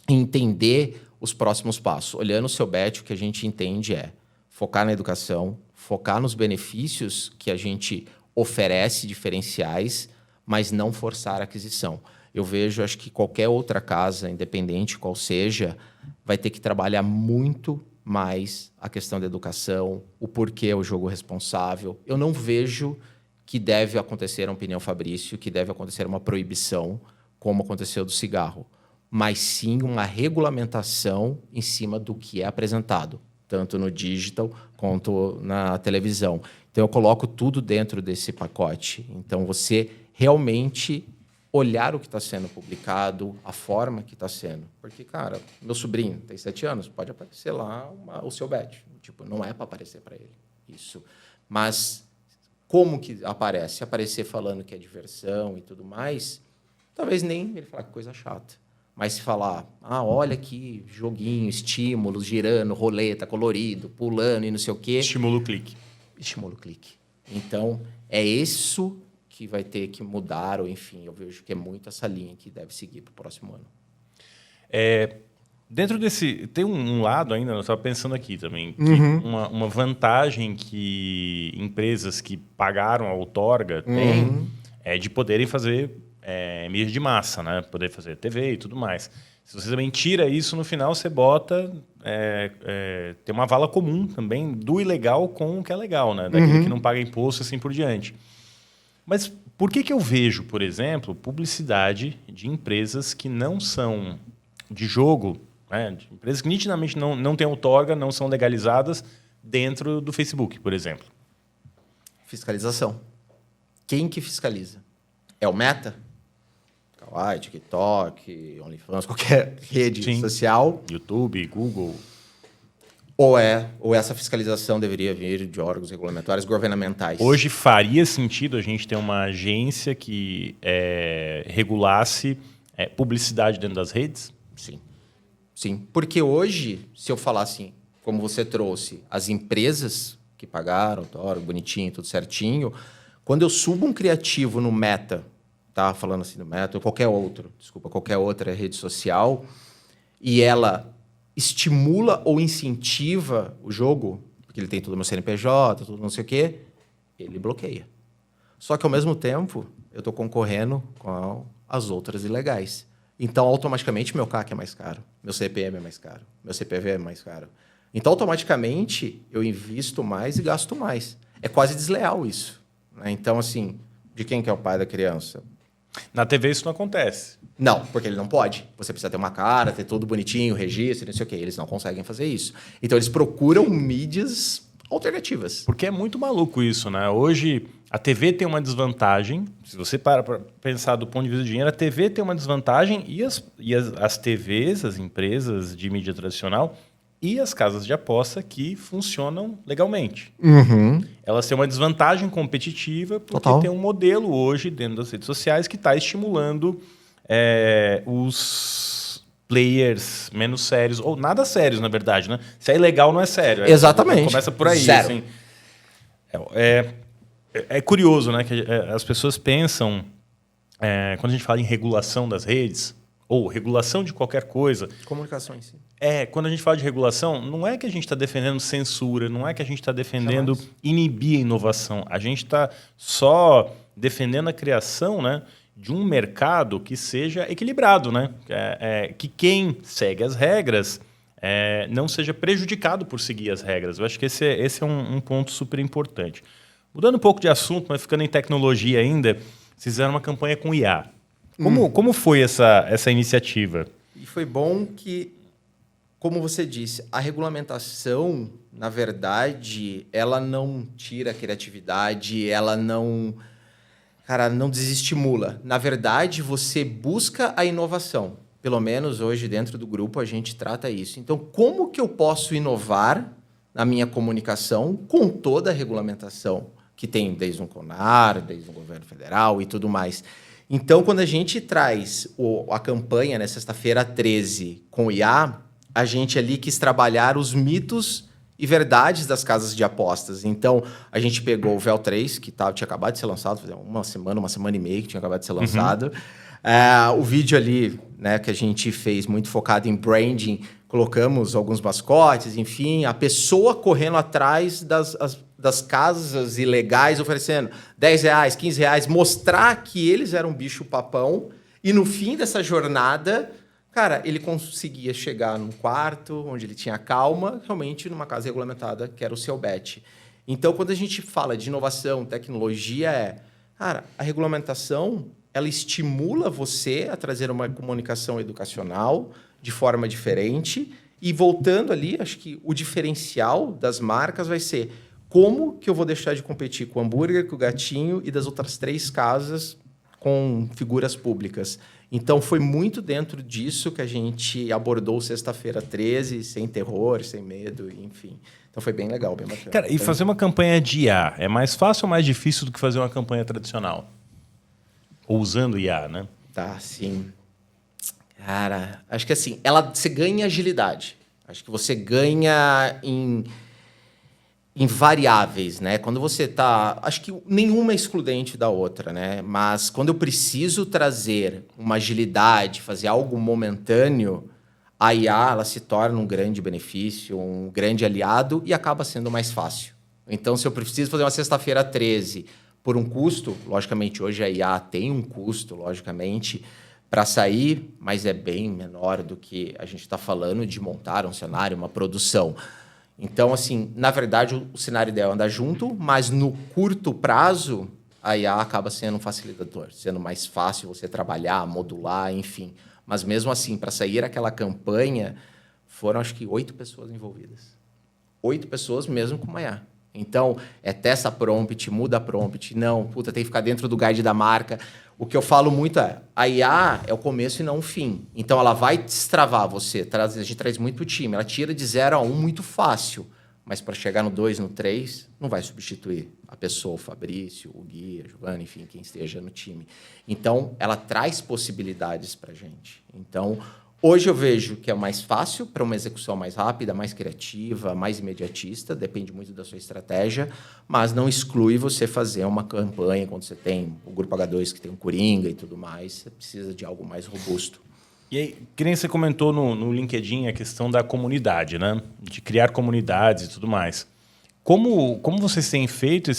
e entender os próximos passos. Olhando o seu bet, o que a gente entende é focar na educação, focar nos benefícios que a gente oferece diferenciais, mas não forçar a aquisição. Eu vejo, acho que qualquer outra casa, independente qual seja, vai ter que trabalhar muito mais a questão da educação, o porquê é o jogo responsável. Eu não vejo que deve acontecer uma opinião Fabrício, que deve acontecer uma proibição, como aconteceu do cigarro, mas sim uma regulamentação em cima do que é apresentado, tanto no digital quanto na televisão. Então, eu coloco tudo dentro desse pacote. Então, você realmente olhar o que está sendo publicado, a forma que está sendo. Porque, cara, meu sobrinho tem 7 anos, pode aparecer lá o seu bet. Tipo, não é para aparecer para ele isso. Mas como que aparece? Se aparecer falando que é diversão e tudo mais, talvez nem ele falar que coisa chata. Mas se falar, olha aqui, joguinho, estímulos, girando, roleta, colorido, pulando e não sei o quê. Estimula o clique. Estimula o clique. Então, é isso que vai ter que mudar, ou enfim, eu vejo que é muito essa linha que deve seguir para o próximo ano. Dentro desse... Tem um lado ainda, eu estava pensando aqui também, que uma vantagem que empresas que pagaram a outorga têm é de poderem fazer mídia de massa, né? Poder fazer TV e tudo mais. Se você também tira isso, no final você bota... tem uma vala comum também do ilegal com o que é legal, né? Daquele que não paga imposto assim por diante. Mas por que eu vejo, por exemplo, publicidade de empresas que não são de jogo, né? De empresas que nitidamente não têm outorga, não são legalizadas dentro do Facebook, por exemplo? Fiscalização. Quem que fiscaliza? É o Meta? Kawaii, TikTok, OnlyFans, qualquer rede social. YouTube, Google. Ou essa fiscalização deveria vir de órgãos regulamentares governamentais? Hoje faria sentido a gente ter uma agência que regulasse publicidade dentro das redes? Sim. Sim. Porque hoje, se eu falar assim, como você trouxe, as empresas que pagaram, bonitinho, tudo certinho, quando eu subo um criativo no Meta, tá falando assim do Meta, ou qualquer outra rede social, e ela estimula ou incentiva o jogo, porque ele tem tudo no CNPJ, tudo não sei o quê, ele bloqueia. Só que, ao mesmo tempo, eu estou concorrendo com as outras ilegais. Então, automaticamente, meu CAC é mais caro, meu CPM é mais caro, meu CPV é mais caro. Então, automaticamente, eu invisto mais e gasto mais. É quase desleal isso, né? Então, assim, de quem que é o pai da criança? Na TV isso não acontece. Não, porque ele não pode. Você precisa ter uma cara, ter tudo bonitinho, registro, não sei o quê. Eles não conseguem fazer isso. Então, eles procuram mídias alternativas. Porque é muito maluco isso, né? Hoje, a TV tem uma desvantagem. Se você para pensar do ponto de vista do dinheiro, a TV tem uma desvantagem e as TVs, as empresas de mídia tradicional e as casas de aposta que funcionam legalmente. Elas têm uma desvantagem competitiva porque tem um modelo hoje dentro das redes sociais que está estimulando os players menos sérios, ou nada sérios, na verdade, né? Se é ilegal, não é sério. Exatamente. Começa por aí. Zero. Assim. É curioso, né? Que as pessoas pensam, quando a gente fala em regulação das redes, ou regulação de qualquer coisa... Comunicação em si. quando a gente fala de regulação, não é que a gente está defendendo censura, não é que a gente está defendendo inibir a inovação. A gente está só defendendo a criação, né, de um mercado que seja equilibrado, né? Que quem segue as regras não seja prejudicado por seguir as regras. Eu acho que esse é um ponto super importante. Mudando um pouco de assunto, mas ficando em tecnologia ainda, vocês fizeram uma campanha com IA. Como foi essa iniciativa? E foi bom que, como você disse, a regulamentação, na verdade, ela não tira a criatividade, ela não desestimula. Na verdade, você busca a inovação. Pelo menos hoje, dentro do grupo, a gente trata isso. Então, como que eu posso inovar na minha comunicação com toda a regulamentação que tem desde um CONAR, desde o governo federal e tudo mais? Então, quando a gente traz a campanha, né, sexta-feira 13, com o IA, a gente ali quis trabalhar os mitos e verdades das casas de apostas. Então, a gente pegou o VEL 3, que tinha acabado de ser lançado, fazia uma semana e meia que tinha acabado de ser lançado. O vídeo ali, né, que a gente fez muito focado em branding, colocamos alguns mascotes, enfim, a pessoa correndo atrás das casas ilegais, oferecendo R$10, R$15, mostrar que eles eram bicho-papão. E no fim dessa jornada, cara, ele conseguia chegar num quarto onde ele tinha calma, realmente numa casa regulamentada, que era o seu bet. Então, quando a gente fala de inovação, tecnologia, cara, a regulamentação, ela estimula você a trazer uma comunicação educacional de forma diferente. E voltando ali, acho que o diferencial das marcas vai ser como que eu vou deixar de competir com o hambúrguer, com o gatinho e das outras 3 casas com figuras públicas. Então, foi muito dentro disso que a gente abordou sexta-feira 13, sem terror, sem medo, enfim. Então, foi bem legal, bem bacana. Cara, e fazer uma campanha de IA é mais fácil ou mais difícil do que fazer uma campanha tradicional? Ou usando IA, né? Tá, sim. Cara, acho que assim, você ganha agilidade. Acho que você ganha em variáveis, né? Quando você tá... Acho que nenhuma é excludente da outra, né? Mas quando eu preciso trazer uma agilidade, fazer algo momentâneo, a IA ela se torna um grande benefício, um grande aliado e acaba sendo mais fácil. Então, se eu preciso fazer uma sexta-feira 13 por um custo, logicamente, hoje a IA tem um custo, logicamente, para sair, mas é bem menor do que a gente está falando de montar um cenário, uma produção. Então, assim, na verdade, o cenário ideal é andar junto, mas no curto prazo, a IA acaba sendo um facilitador, sendo mais fácil você trabalhar, modular, enfim. Mas mesmo assim, para sair aquela campanha, foram acho que 8 pessoas envolvidas. 8 pessoas mesmo com uma IA. Então, testa prompt, muda prompt, não, tem que ficar dentro do guide da marca. O que eu falo muito a IA é o começo e não o fim. Então, ela vai destravar você. A gente traz muito para o time. Ela tira de 0 a 1 muito fácil. Mas para chegar no 2, no 3, não vai substituir a pessoa, o Fabrício, o Gui, a Giovana, enfim, quem esteja no time. Então, ela traz possibilidades para a gente. Então, hoje eu vejo que é mais fácil para uma execução mais rápida, mais criativa, mais imediatista, depende muito da sua estratégia, mas não exclui você fazer uma campanha quando você tem o Grupo H2, que tem um Coringa e tudo mais, você precisa de algo mais robusto. E aí, que nem você comentou no LinkedIn a questão da comunidade, né? De criar comunidades e tudo mais. Como vocês têm feito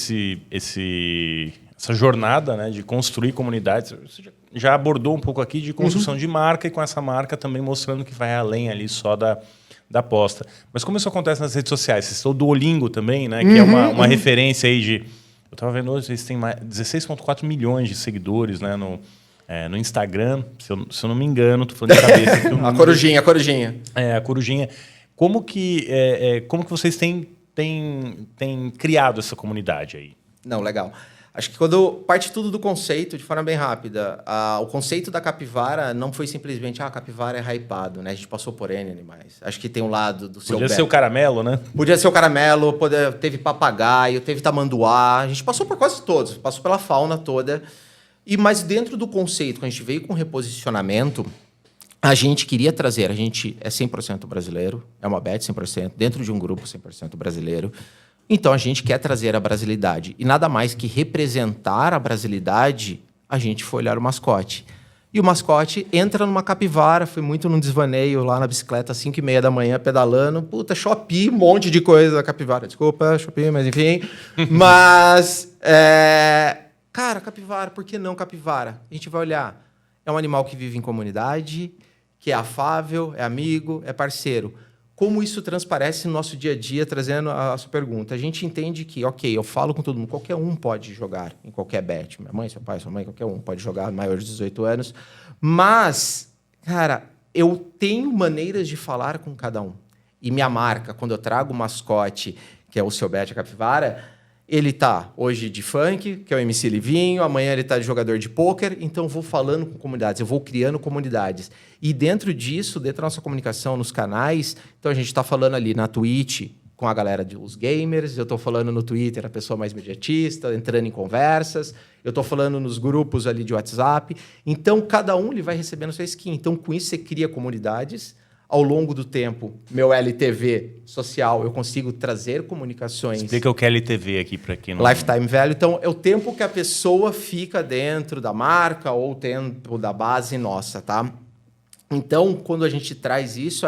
essa jornada, né, de construir comunidades? Você já abordou um pouco aqui de construção de marca e com essa marca também mostrando que vai além ali só da aposta. Mas como isso acontece nas redes sociais? Vocês estão do Duolingo também, né? Que é uma referência aí de... Eu estava vendo hoje, vocês têm 16,4 milhões de seguidores, né, no Instagram, se eu não me engano, estou falando de cabeça. Aqui, a corujinha. A corujinha. Como que vocês têm criado essa comunidade aí? Não, legal. Acho que quando parte tudo do conceito, de forma bem rápida, o conceito da capivara não foi simplesmente a capivara é hypado, né? A gente passou por N animais. Acho que tem um lado do seu... Podia ser o caramelo, né? Podia ser o caramelo, teve papagaio, teve tamanduá, a gente passou por quase todos, passou pela fauna toda. Mas dentro do conceito, quando a gente veio com reposicionamento, a gente queria trazer, a gente é 100% brasileiro, é uma bet 100%, dentro de um grupo 100% brasileiro. Então, a gente quer trazer a brasilidade. E nada mais que representar a brasilidade, a gente foi olhar o mascote. E o mascote entra numa capivara, foi muito num desvaneio lá na bicicleta, 5h30 da manhã, pedalando. Puta, Shopee, um monte de coisa da capivara. Desculpa, Shopee, mas enfim. Mas, cara, capivara, por que não capivara? A gente vai olhar. É um animal que vive em comunidade, que é afável, é amigo, é parceiro. Como isso transparece no nosso dia a dia, trazendo a sua pergunta? A gente entende que, ok, eu falo com todo mundo, qualquer um pode jogar em qualquer bet. Minha mãe, seu pai, sua mãe, qualquer um pode jogar, maior de 18 anos. Mas, cara, eu tenho maneiras de falar com cada um. E minha marca, quando eu trago o mascote, que é o Seu Bet, a capivara, ele tá hoje de funk, que é o MC Livinho, amanhã ele tá de jogador de pôquer, então eu vou falando com comunidades, eu vou criando comunidades. E dentro disso, dentro da nossa comunicação nos canais, então a gente está falando ali na Twitch com a galera dos gamers, eu estou falando no Twitter a pessoa mais imediatista, entrando em conversas, eu estou falando nos grupos ali de WhatsApp. Então, cada um ele vai recebendo sua skin. Então, com isso, você cria comunidades. Ao longo do tempo, meu LTV social, eu consigo trazer comunicações. Explica o que é LTV aqui para quem não... Lifetime Value. Então, é o tempo que a pessoa fica dentro da marca ou o tempo da base nossa, tá? Então, quando a gente traz isso,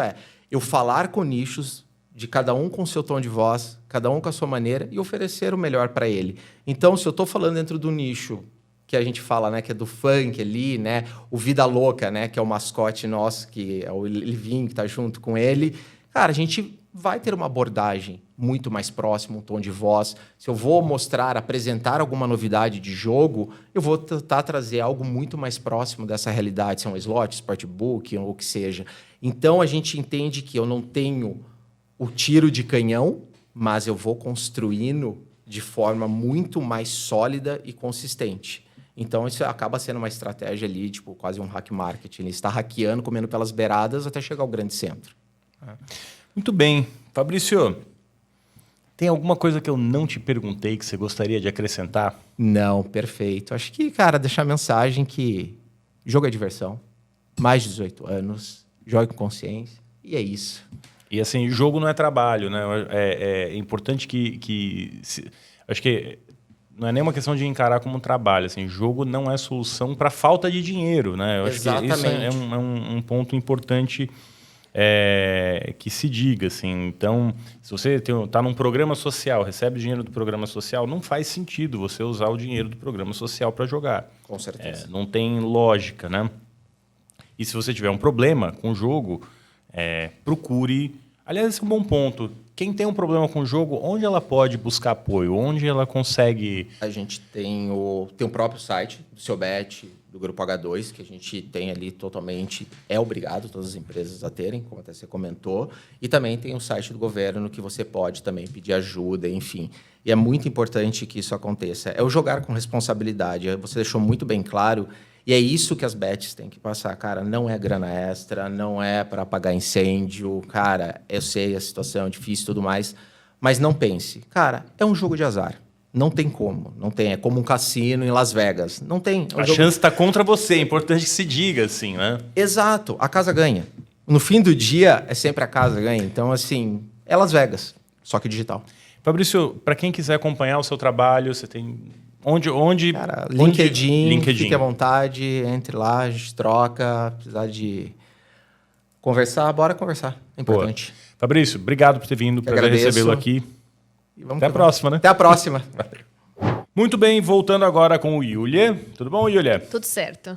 eu falar com nichos, de cada um com seu tom de voz, cada um com a sua maneira, e oferecer o melhor para ele. Então, se eu estou falando dentro do nicho que a gente fala, né, que é do funk ali, né, o Vida Louca, né, que é o mascote nosso, que é o Livinho, que está junto com ele, cara, a gente vai ter uma abordagem muito mais próxima, um tom de voz. Se eu vou mostrar, apresentar alguma novidade de jogo, eu vou tentar trazer algo muito mais próximo dessa realidade, se é um slot, sportbook, ou o que seja. Então, a gente entende que eu não tenho o tiro de canhão, mas eu vou construindo de forma muito mais sólida e consistente. Então, isso acaba sendo uma estratégia ali, tipo, quase um hack marketing. Ele está hackeando, comendo pelas beiradas até chegar ao grande centro. Muito bem. Fabrício, tem alguma coisa que eu não te perguntei que você gostaria de acrescentar? Não, perfeito. Acho que, cara, deixar a mensagem que jogo é diversão, mais de 18 anos, jogue com consciência, e é isso. E assim, jogo não é trabalho, né? É importante acho que não é nem uma questão de encarar como um trabalho. Assim, jogo não é solução para falta de dinheiro, né? Eu acho que isso é um ponto importante que se diga. Assim. Então, se você está num programa social, recebe dinheiro do programa social, não faz sentido você usar o dinheiro do programa social para jogar. Com certeza. Não tem lógica, né? E se você tiver um problema com o jogo, procure... Aliás, esse é um bom ponto. Quem tem um problema com o jogo, onde ela pode buscar apoio? Onde ela consegue... A gente tem o próprio site do Seu Bet, do Grupo H2, que a gente tem ali totalmente... É obrigado todas as empresas a terem, como até você comentou. E também tem o site do governo, que você pode também pedir ajuda, enfim. E é muito importante que isso aconteça. É o jogar com responsabilidade. Você deixou muito bem claro... E é isso que as bets têm que passar, cara. Não é grana extra, não é para apagar incêndio. Cara, eu sei a situação é difícil e tudo mais, mas não pense. Cara, é um jogo de azar. Não tem como. Não tem. É como um cassino em Las Vegas. Não tem. A chance está contra você. É importante que se diga assim, né? Exato. A casa ganha. No fim do dia, é sempre a casa ganha. Então, assim, é Las Vegas, só que digital. Fabrício, para quem quiser acompanhar o seu trabalho, você tem... Onde? Cara, LinkedIn, fique à vontade, entre lá, a gente troca, precisar de conversar, bora conversar, é importante. Boa. Fabrício, obrigado por ter vindo, prazer recebê-lo aqui. Até a próxima, né? Até a próxima. Muito bem, voltando agora com o Yulia. Tudo bom, Yulia? Tudo certo.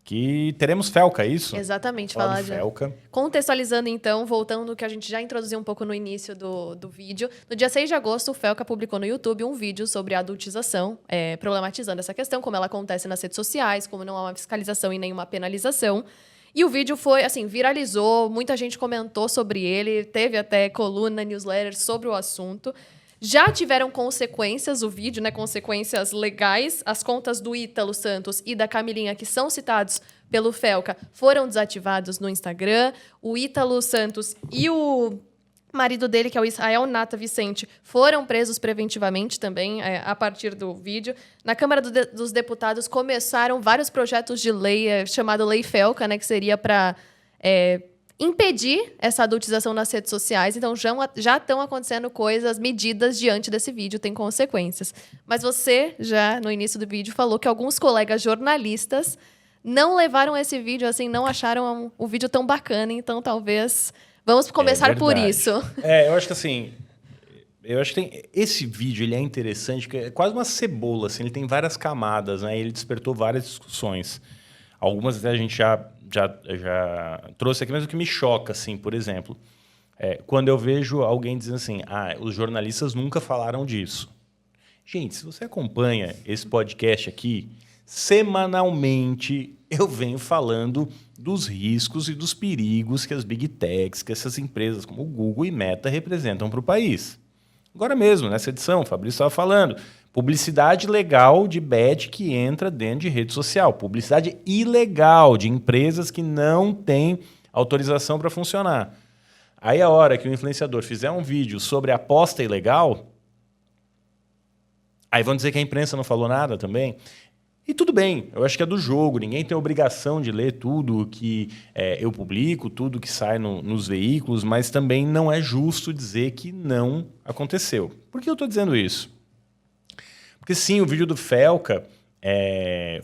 Que teremos Felca, é isso? Exatamente, falar de Felca. Contextualizando então, voltando no que a gente já introduziu um pouco no início do vídeo. No dia 6 de agosto, o Felca publicou no YouTube um vídeo sobre a adultização, problematizando essa questão, como ela acontece nas redes sociais, como não há uma fiscalização e nenhuma penalização. E o vídeo foi, assim, viralizou, muita gente comentou sobre ele, teve até coluna, newsletter sobre o assunto. Já tiveram consequências o vídeo, né? Consequências legais. As contas do Ítalo Santos e da Camilinha, que são citados pelo Felca, foram desativados no Instagram. O Ítalo Santos e o marido dele, que é o Israel Nata Vicente, foram presos preventivamente também a partir do vídeo. Na Câmara dos Deputados começaram vários projetos de lei, chamado Lei Felca, né? Que seria para... impedir essa adultização nas redes sociais. Então, já estão acontecendo coisas, medidas diante desse vídeo, tem consequências. Mas você, já no início do vídeo, falou que alguns colegas jornalistas não levaram esse vídeo, assim, não acharam o vídeo tão bacana. Então, talvez... Vamos começar por isso. Eu acho que assim... Eu acho que esse vídeo ele é interessante, que é quase uma cebola, assim, ele tem várias camadas, né? Ele despertou várias discussões. Algumas até a gente já trouxe aqui, mas o que me choca, assim, por exemplo, quando eu vejo alguém dizendo assim, os jornalistas nunca falaram disso. Gente, se você acompanha esse podcast aqui, semanalmente eu venho falando dos riscos e dos perigos que as Big Techs, que essas empresas como o Google e Meta representam para o país. Agora mesmo, nessa edição, o Fabrício estava falando, publicidade legal de bad que entra dentro de rede social, publicidade ilegal de empresas que não têm autorização para funcionar. Aí a hora que o influenciador fizer um vídeo sobre aposta ilegal, aí vão dizer que a imprensa não falou nada também. E tudo bem, eu acho que é do jogo, ninguém tem obrigação de ler tudo que eu publico, tudo que sai nos veículos, mas também não é justo dizer que não aconteceu. Por que eu estou dizendo isso? Porque sim, o vídeo do Felca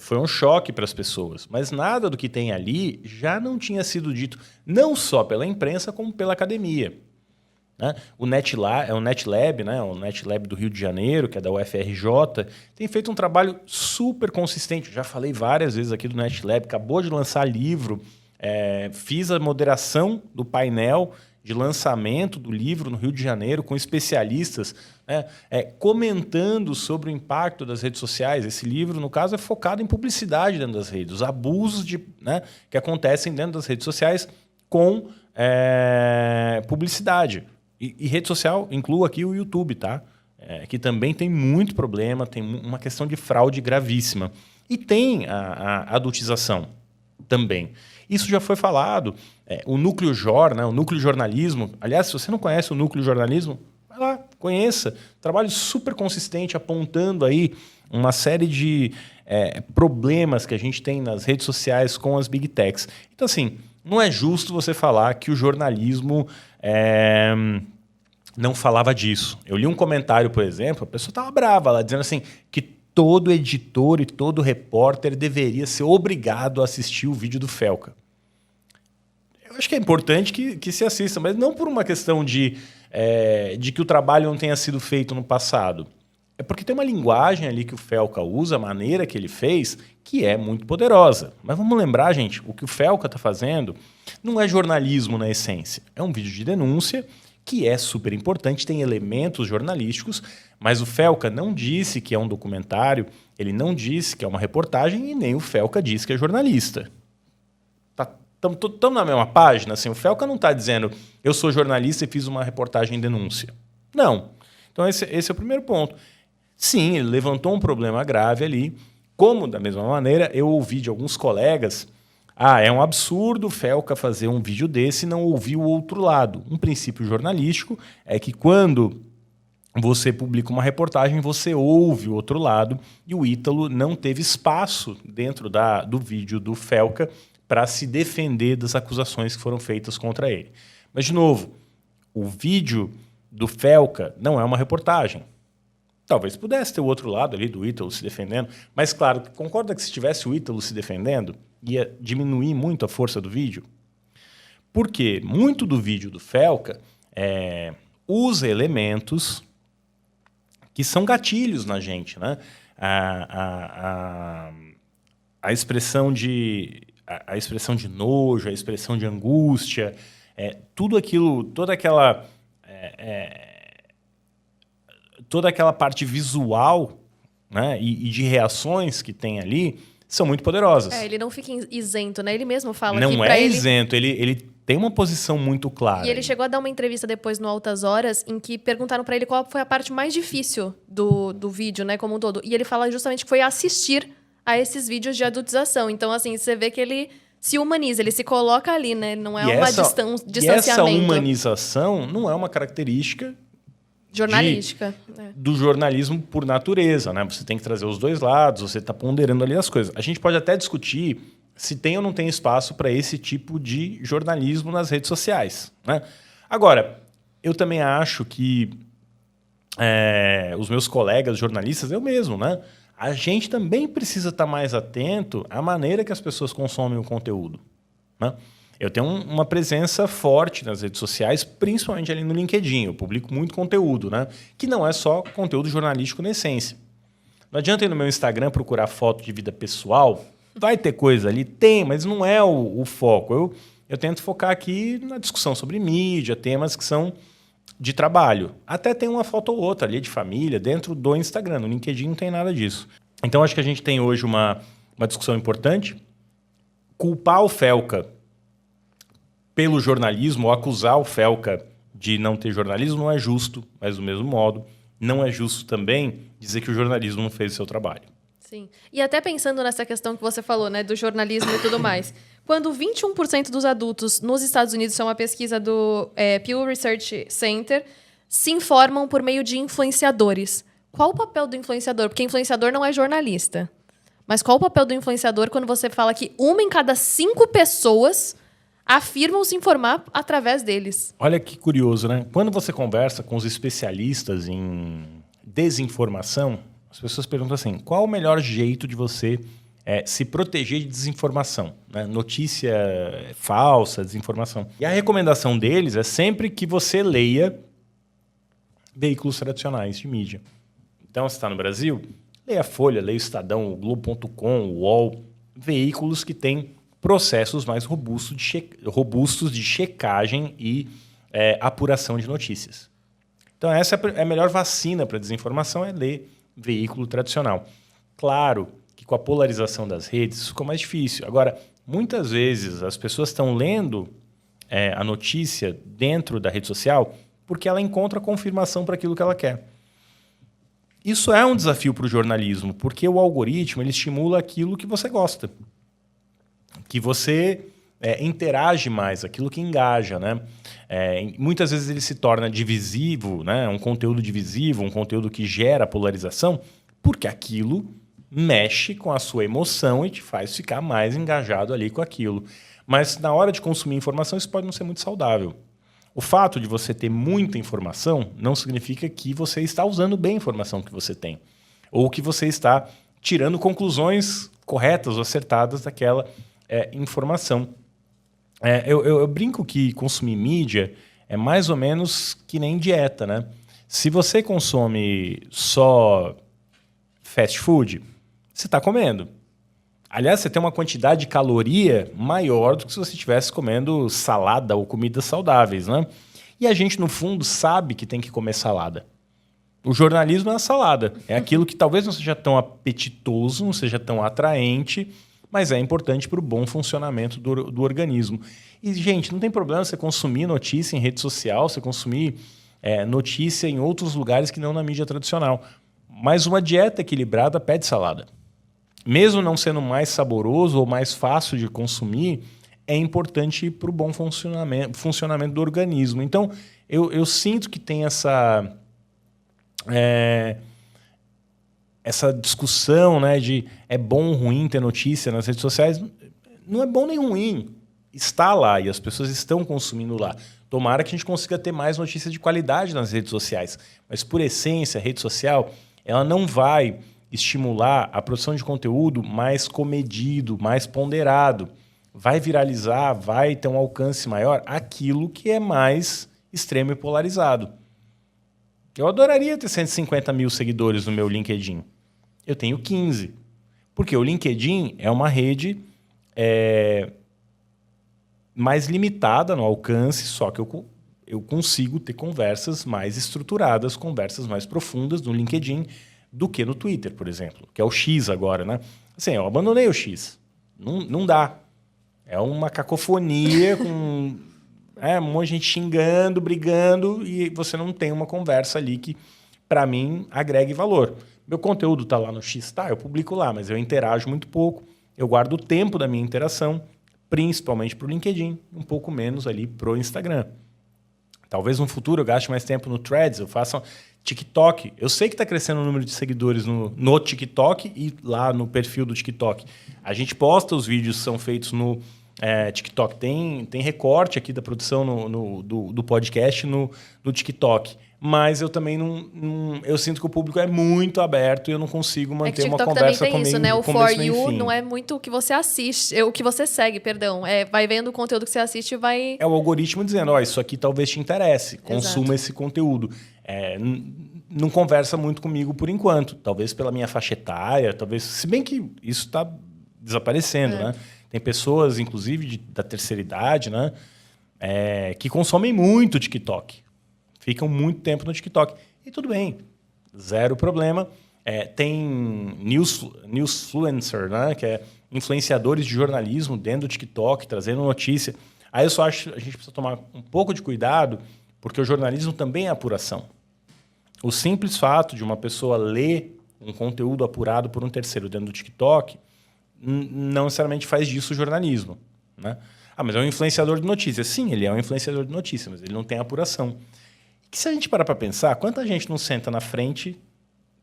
foi um choque para as pessoas, mas nada do que tem ali já não tinha sido dito, não só pela imprensa, como pela academia. Né? O NetLab, né? O NetLab do Rio de Janeiro, que é da UFRJ, tem feito um trabalho super consistente. Eu já falei várias vezes aqui do NetLab, acabou de lançar livro, fiz a moderação do painel de lançamento do livro no Rio de Janeiro com especialistas, né? Comentando sobre o impacto das redes sociais. Esse livro, no caso, é focado em publicidade dentro das redes, os abusos que acontecem dentro das redes sociais com publicidade. E rede social, incluo aqui o YouTube, tá? Que também tem muito problema, tem uma questão de fraude gravíssima. E tem a adultização também. Isso já foi falado. O Núcleo Jor, né? O Núcleo Jornalismo. Aliás, se você não conhece o Núcleo Jornalismo, vai lá, conheça. Trabalho super consistente, apontando aí uma série de problemas que a gente tem nas redes sociais com as Big Techs. Então, assim, não é justo você falar que o jornalismo não falava disso. Eu li um comentário, por exemplo, a pessoa estava brava lá, dizendo assim, que todo editor e todo repórter deveria ser obrigado a assistir o vídeo do Felca. Eu acho que é importante que se assista, mas não por uma questão de que o trabalho não tenha sido feito no passado. É porque tem uma linguagem ali que o Felca usa, a maneira que ele fez, que é muito poderosa. Mas vamos lembrar, gente, o que o Felca está fazendo não é jornalismo na essência. É um vídeo de denúncia que é super importante, tem elementos jornalísticos, mas o Felca não disse que é um documentário, ele não disse que é uma reportagem e nem o Felca disse que é jornalista. Estamos na mesma página? Assim, o Felca não está dizendo eu sou jornalista e fiz uma reportagem denúncia. Não. Então esse é o primeiro ponto. Sim, ele levantou um problema grave ali, como, da mesma maneira, eu ouvi de alguns colegas, é um absurdo o Felca fazer um vídeo desse e não ouvir o outro lado. Um princípio jornalístico é que quando você publica uma reportagem, você ouve o outro lado, e o Ítalo não teve espaço dentro do vídeo do Felca para se defender das acusações que foram feitas contra ele. Mas, de novo, o vídeo do Felca não é uma reportagem. Talvez pudesse ter o outro lado ali do Ítalo se defendendo, mas, claro, concorda que se tivesse o Ítalo se defendendo, ia diminuir muito a força do vídeo? Porque muito do vídeo do Felca usa elementos que são gatilhos na gente, né? A expressão de nojo, a expressão de angústia, tudo aquilo, toda aquela parte visual, né, e de reações que tem ali são muito poderosas. Ele não fica isento, né? Ele mesmo fala não que é isento, ele tem uma posição muito clara. E ele chegou a dar uma entrevista depois no Altas Horas em que perguntaram para ele qual foi a parte mais difícil do vídeo, né, como um todo. E ele fala justamente que foi assistir a esses vídeos de adultização. Então, assim, você vê que ele se humaniza, ele se coloca ali, né? Não é distanciamento. E essa humanização não é uma característica jornalística. Do jornalismo por natureza, né? Você tem que trazer os dois lados, você está ponderando ali as coisas. A gente pode até discutir se tem ou não tem espaço para esse tipo de jornalismo nas redes sociais, né? Agora, eu também acho que os meus colegas jornalistas, eu mesmo, né? a gente também precisa estar mais atento à maneira que as pessoas consomem o conteúdo, né? Eu tenho uma presença forte nas redes sociais, principalmente ali no LinkedIn. Eu publico muito conteúdo, né? Que não é só conteúdo jornalístico na essência. Não adianta ir no meu Instagram procurar foto de vida pessoal. Vai ter coisa ali? Tem, mas não é o foco. Eu tento focar aqui na discussão sobre mídia, temas que são de trabalho. Até tem uma foto ou outra ali de família dentro do Instagram. No LinkedIn não tem nada disso. Então, acho que a gente tem hoje uma discussão importante. Culpar o Felca pelo jornalismo, ou acusar o Felca de não ter jornalismo, não é justo, mas do mesmo modo, não é justo também dizer que o jornalismo não fez o seu trabalho. Sim. E até pensando nessa questão que você falou, né, do jornalismo e tudo mais. Quando 21% dos adultos nos Estados Unidos, isso é uma pesquisa do Pew Research Center, se informam por meio de influenciadores. Qual o papel do influenciador? Porque influenciador não é jornalista. Mas qual o papel do influenciador quando você fala que 1 em cada 5 pessoas afirmam se informar através deles? Olha que curioso, né? Quando você conversa com os especialistas em desinformação, as pessoas perguntam assim, qual o melhor jeito de você se proteger de desinformação, né? Notícia falsa, desinformação. E a recomendação deles é sempre que você leia veículos tradicionais de mídia. Então, se está no Brasil, leia a Folha, leia o Estadão, o Globo.com, o UOL, veículos que têm processos mais robustos de checagem e apuração de notícias. Então, essa é a melhor vacina para desinformação, é ler veículo tradicional. Claro que com a polarização das redes isso ficou mais difícil. Agora, muitas vezes as pessoas estão lendo a notícia dentro da rede social porque ela encontra confirmação para aquilo que ela quer. Isso é um desafio para o jornalismo, porque o algoritmo ele estimula aquilo que você gosta, que você interage mais, aquilo que engaja, né? Muitas vezes ele se torna divisivo, né? Um conteúdo divisivo, um conteúdo que gera polarização, porque aquilo mexe com a sua emoção e te faz ficar mais engajado ali com aquilo. Mas na hora de consumir informação, isso pode não ser muito saudável. O fato de você ter muita informação não significa que você está usando bem a informação que você tem, ou que você está tirando conclusões corretas ou acertadas daquela informação. Eu brinco que consumir mídia é mais ou menos que nem dieta, né? Se você consome só fast food, você está comendo. Aliás, você tem uma quantidade de caloria maior do que se você estivesse comendo salada ou comidas saudáveis, né? E a gente, no fundo, sabe que tem que comer salada. O jornalismo é a salada. É aquilo que talvez não seja tão apetitoso, não seja tão atraente, mas é importante para o bom funcionamento do organismo. E, gente, não tem problema você consumir notícia em rede social, você consumir notícia em outros lugares que não na mídia tradicional. Mas uma dieta equilibrada pede salada. Mesmo não sendo mais saboroso ou mais fácil de consumir, é importante para o bom funcionamento do organismo. Então, eu sinto que tem essa discussão, né, de é bom ou ruim ter notícia nas redes sociais. Não é bom nem ruim. Está lá e as pessoas estão consumindo lá. Tomara que a gente consiga ter mais notícias de qualidade nas redes sociais. Mas, por essência, a rede social ela não vai estimular a produção de conteúdo mais comedido, mais ponderado. Vai viralizar, vai ter um alcance maior aquilo que é mais extremo e polarizado. Eu adoraria ter 150 mil seguidores no meu LinkedIn. Eu tenho 15. Porque o LinkedIn é uma rede mais limitada no alcance, só que eu consigo ter conversas mais estruturadas, conversas mais profundas no LinkedIn do que no Twitter, por exemplo, que é o X agora, né? Assim, eu abandonei o X. Não dá. É uma cacofonia com um monte de gente xingando, brigando, e você não tem uma conversa ali que, para mim, agregue valor. Meu conteúdo está lá no X, eu publico lá, mas eu interajo muito pouco. Eu guardo o tempo da minha interação, principalmente para o LinkedIn, um pouco menos ali para o Instagram. Talvez no futuro eu gaste mais tempo no Threads, eu faça TikTok. Eu sei que está crescendo o número de seguidores no TikTok e lá no perfil do TikTok. A gente posta os vídeos que são feitos no TikTok. Tem recorte aqui da produção do podcast no TikTok. Mas eu também eu sinto que o público é muito aberto e eu não consigo manter uma conversa também tem isso, né? O For You fim. não é muito o que você assiste, o que você segue, perdão. Vai vendo o conteúdo que você assiste e vai... É o algoritmo dizendo, isso aqui talvez te interesse, consuma esse conteúdo. Não conversa muito comigo por enquanto. Talvez pela minha faixa etária, talvez... Se bem que isso está desaparecendo, né? Tem pessoas, inclusive, da terceira idade, né? Que consomem muito TikTok. Ficam muito tempo no TikTok. E tudo bem, zero problema. Tem newsfluencer, né? Que é influenciadores de jornalismo dentro do TikTok, trazendo notícia. Aí eu só acho que a gente precisa tomar um pouco de cuidado, porque o jornalismo também é apuração. O simples fato de uma pessoa ler um conteúdo apurado por um terceiro dentro do TikTok não necessariamente faz disso jornalismo, né? Mas é um influenciador de notícias. Sim, ele é um influenciador de notícias, mas ele não tem apuração. Que se a gente parar para pensar, quanta gente não senta na frente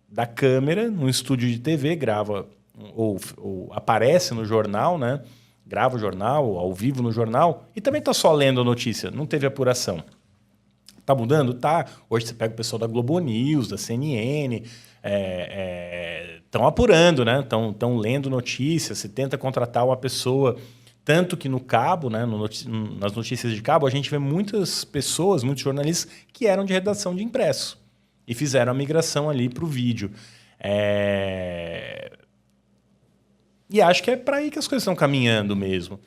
da câmera, num estúdio de TV, grava ou aparece no jornal, né? Grava o jornal, ao vivo no jornal, e também está só lendo a notícia, não teve apuração. Está mudando? Tá. Hoje você pega o pessoal da Globo News, da CNN, estão apurando, né? Estão lendo notícias, você tenta contratar uma pessoa... Tanto que no cabo, né, nas notícias de cabo, a gente vê muitas pessoas, muitos jornalistas que eram de redação de impresso e fizeram a migração ali para o vídeo. E acho que é para aí que as coisas estão caminhando mesmo.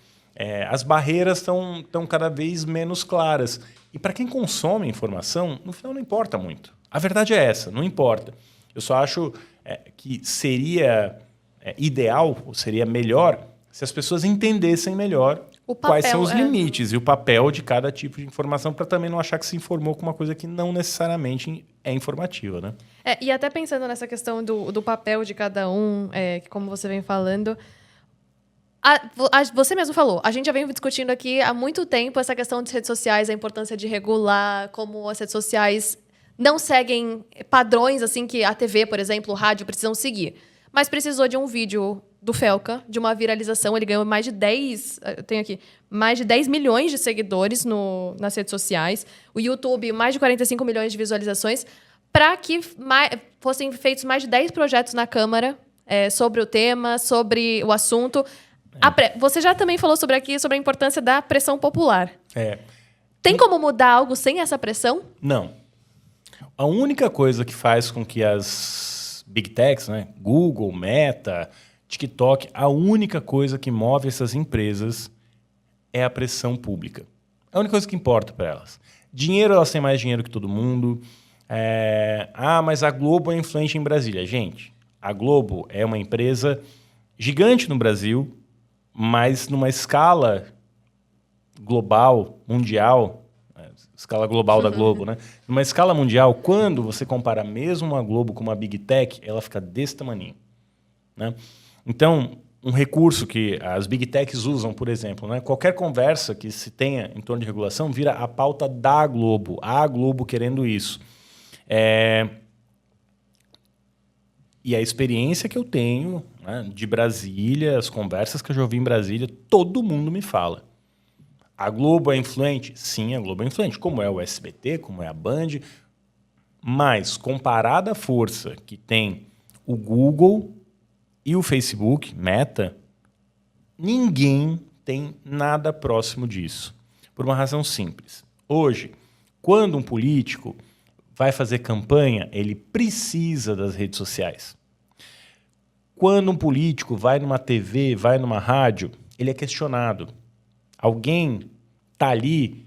As barreiras estão cada vez menos claras. E para quem consome informação, no final não importa muito. A verdade é essa, não importa. Eu só acho que seria ideal, ou seria melhor... se as pessoas entendessem melhor quais são os limites e o papel de cada tipo de informação, para também não achar que se informou com uma coisa que não necessariamente é informativa, né? E até pensando nessa questão do papel de cada um, como você vem falando, você mesmo falou, a gente já vem discutindo aqui há muito tempo essa questão das redes sociais, a importância de regular, como as redes sociais não seguem padrões assim que a TV, por exemplo, o rádio precisam seguir. Mas precisou de um vídeo do Felca, de uma viralização. Ele ganhou mais de 10 milhões de seguidores nas redes sociais. O YouTube, mais de 45 milhões de visualizações, para que fossem feitos mais de 10 projetos na Câmara sobre o tema, sobre o assunto. Você já também falou sobre a importância da pressão popular. Tem como mudar algo sem essa pressão? Não. A única coisa que faz com que as Big Techs, né, Google, Meta, TikTok, a única coisa que move essas empresas é a pressão pública. É a única coisa que importa para elas. Dinheiro, elas têm mais dinheiro que todo mundo. Mas a Globo é influente em Brasília. Gente, a Globo é uma empresa gigante no Brasil, mas numa escala global, mundial, escala global da Globo, né? Numa escala mundial, quando você compara mesmo a Globo com uma Big Tech, ela fica desse tamanho, né? Então, um recurso que as Big Techs usam, por exemplo, né? Qualquer conversa que se tenha em torno de regulação vira a pauta da Globo, a Globo querendo isso. E a experiência que eu tenho, né, de Brasília, as conversas que eu já ouvi em Brasília, todo mundo me fala. A Globo é influente? Sim, a Globo é influente, como é o SBT, como é a Band. Mas, comparada à força que tem o Google e o Facebook, Meta, ninguém tem nada próximo disso. Por uma razão simples. Hoje, quando um político vai fazer campanha, ele precisa das redes sociais. Quando um político vai numa TV, vai numa rádio, ele é questionado. Alguém está ali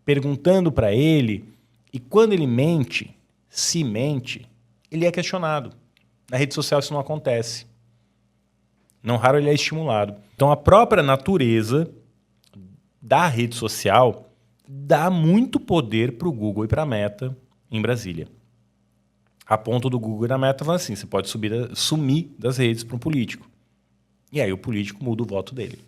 perguntando para ele, e quando ele mente, ele é questionado. Na rede social isso não acontece. Não raro ele é estimulado. Então a própria natureza da rede social dá muito poder para o Google e para a Meta em Brasília. A ponto do Google e da Meta falar assim, você pode sumir das redes para um político. E aí o político muda o voto dele.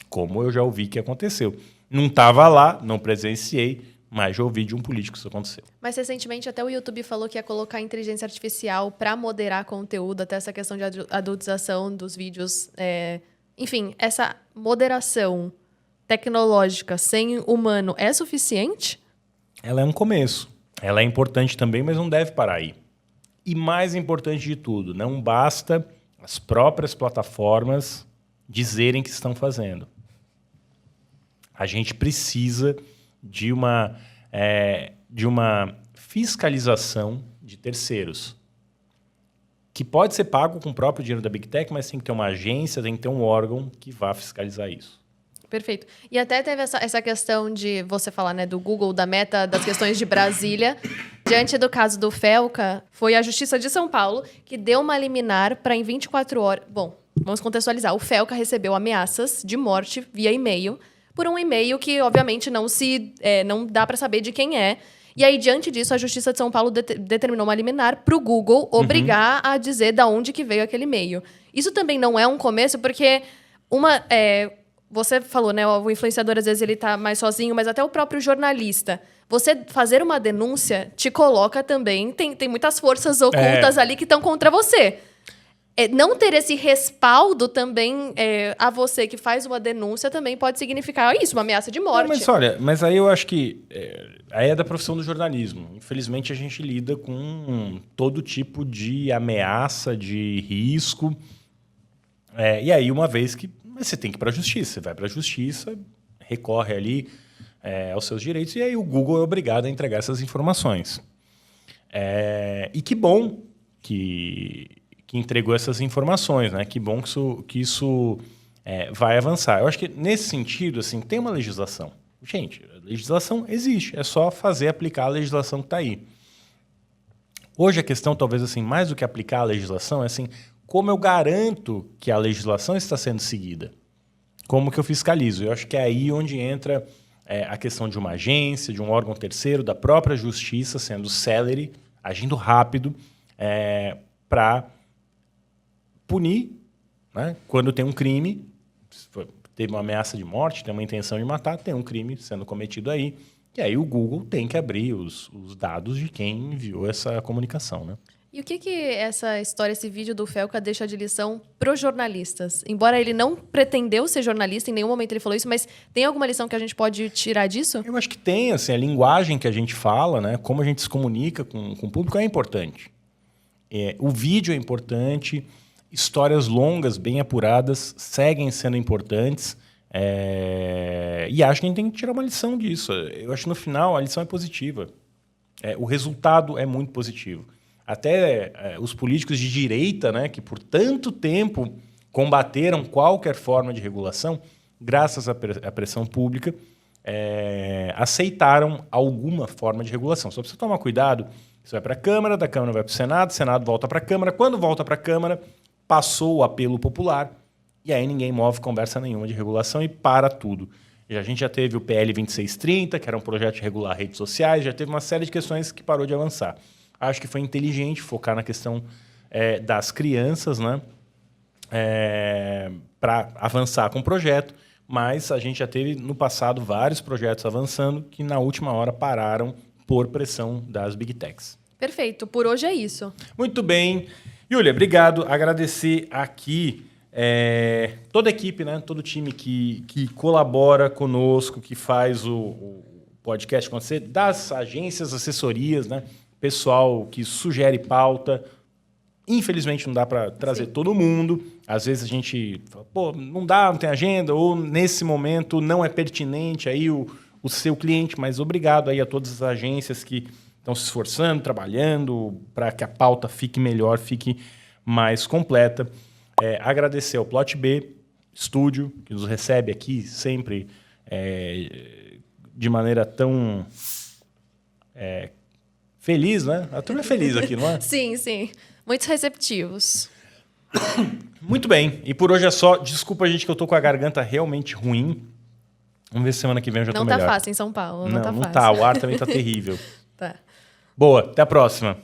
Como eu já ouvi que aconteceu. Não estava lá, não presenciei, mas já ouvi de um político que isso aconteceu. Mas recentemente até o YouTube falou que ia colocar inteligência artificial para moderar conteúdo, até essa questão de adultização dos vídeos. Enfim, essa moderação tecnológica sem humano é suficiente? Ela é um começo. Ela é importante também, mas não deve parar aí. E mais importante de tudo, não basta as próprias plataformas dizerem que estão fazendo. A gente precisa de uma fiscalização de terceiros, que pode ser pago com o próprio dinheiro da Big Tech, mas tem que ter uma agência, tem que ter um órgão que vá fiscalizar isso. Perfeito. E até teve essa questão de você falar, né, do Google, da Meta, das questões de Brasília. Diante do caso do Felca, foi a Justiça de São Paulo que deu uma liminar para em 24 horas... Bom, vamos contextualizar. O Felca recebeu ameaças de morte via e-mail, por um e-mail que, obviamente, não dá para saber de quem é. E aí, diante disso, a Justiça de São Paulo determinou uma liminar para o Google obrigar a dizer de onde que veio aquele e-mail. Isso também não é um começo, porque você falou, né? O influenciador, às vezes, ele tá mais sozinho, mas até o próprio jornalista. Você fazer uma denúncia te coloca também... Tem muitas forças ocultas ali que estão contra você. Não ter esse respaldo também a você que faz uma denúncia também pode significar isso, uma ameaça de morte. Não, mas olha, aí eu acho que aí é da profissão do jornalismo. Infelizmente, a gente lida com todo tipo de ameaça, de risco. E aí, uma vez que você tem que ir para a justiça, você vai para a justiça, recorre ali aos seus direitos, e aí o Google é obrigado a entregar essas informações. E que bom que entregou essas informações, né? Que bom que isso vai avançar. Eu acho que, nesse sentido, assim, tem uma legislação. Gente, a legislação existe. É só aplicar a legislação que está aí. Hoje, a questão, talvez, assim, mais do que aplicar a legislação, é assim, como eu garanto que a legislação está sendo seguida? Como que eu fiscalizo? Eu acho que é aí onde entra a questão de uma agência, de um órgão terceiro, da própria justiça, sendo célere, agindo rápido, para punir, né? Quando tem um crime, teve uma ameaça de morte, tem uma intenção de matar, tem um crime sendo cometido aí, e aí o Google tem que abrir os dados de quem enviou essa comunicação, né? E o que essa história, esse vídeo do Felca deixa de lição para os jornalistas? Embora ele não pretendeu ser jornalista, em nenhum momento ele falou isso, mas tem alguma lição que a gente pode tirar disso? Eu acho que tem, assim, a linguagem que a gente fala, né? Como a gente se comunica com o público é importante. O vídeo é importante, histórias longas, bem apuradas, seguem sendo importantes. E acho que a gente tem que tirar uma lição disso. Eu acho que, no final, a lição é positiva. O resultado é muito positivo. Até os políticos de direita, né, que por tanto tempo combateram qualquer forma de regulação, graças à pressão pública, aceitaram alguma forma de regulação. Só precisa tomar cuidado. Isso vai para a Câmara, da Câmara vai para o Senado volta para a Câmara. Quando volta para a Câmara, passou o apelo popular, e aí ninguém move conversa nenhuma de regulação e para tudo. A gente já teve o PL 2630, que era um projeto de regular redes sociais, já teve uma série de questões que parou de avançar. Acho que foi inteligente focar na questão das crianças, né? Para avançar com o projeto, mas a gente já teve no passado vários projetos avançando que na última hora pararam por pressão das Big Techs. Perfeito, por hoje é isso. Muito bem. Júlia, obrigado. Agradecer aqui toda a equipe, né? Todo o time que colabora conosco, que faz o podcast acontecer, das agências, assessorias, né? Pessoal que sugere pauta. Infelizmente, não dá para trazer todo mundo. Às vezes a gente fala, não dá, não tem agenda, ou nesse momento não é pertinente aí o seu cliente, mas obrigado aí a todas as agências que estão se esforçando, trabalhando para que a pauta fique melhor, fique mais completa. Agradecer ao Plot B Estúdio, que nos recebe aqui sempre de maneira tão feliz, né? A turma é feliz aqui, não é? Sim, sim. Muitos receptivos. Muito bem. E por hoje é só. Desculpa, gente, que eu tô com a garganta realmente ruim. Vamos ver se semana que vem eu já tô melhor. Não tá fácil em São Paulo. Não tá fácil. Não tá. O ar também tá terrível. Tá. Boa. Até a próxima.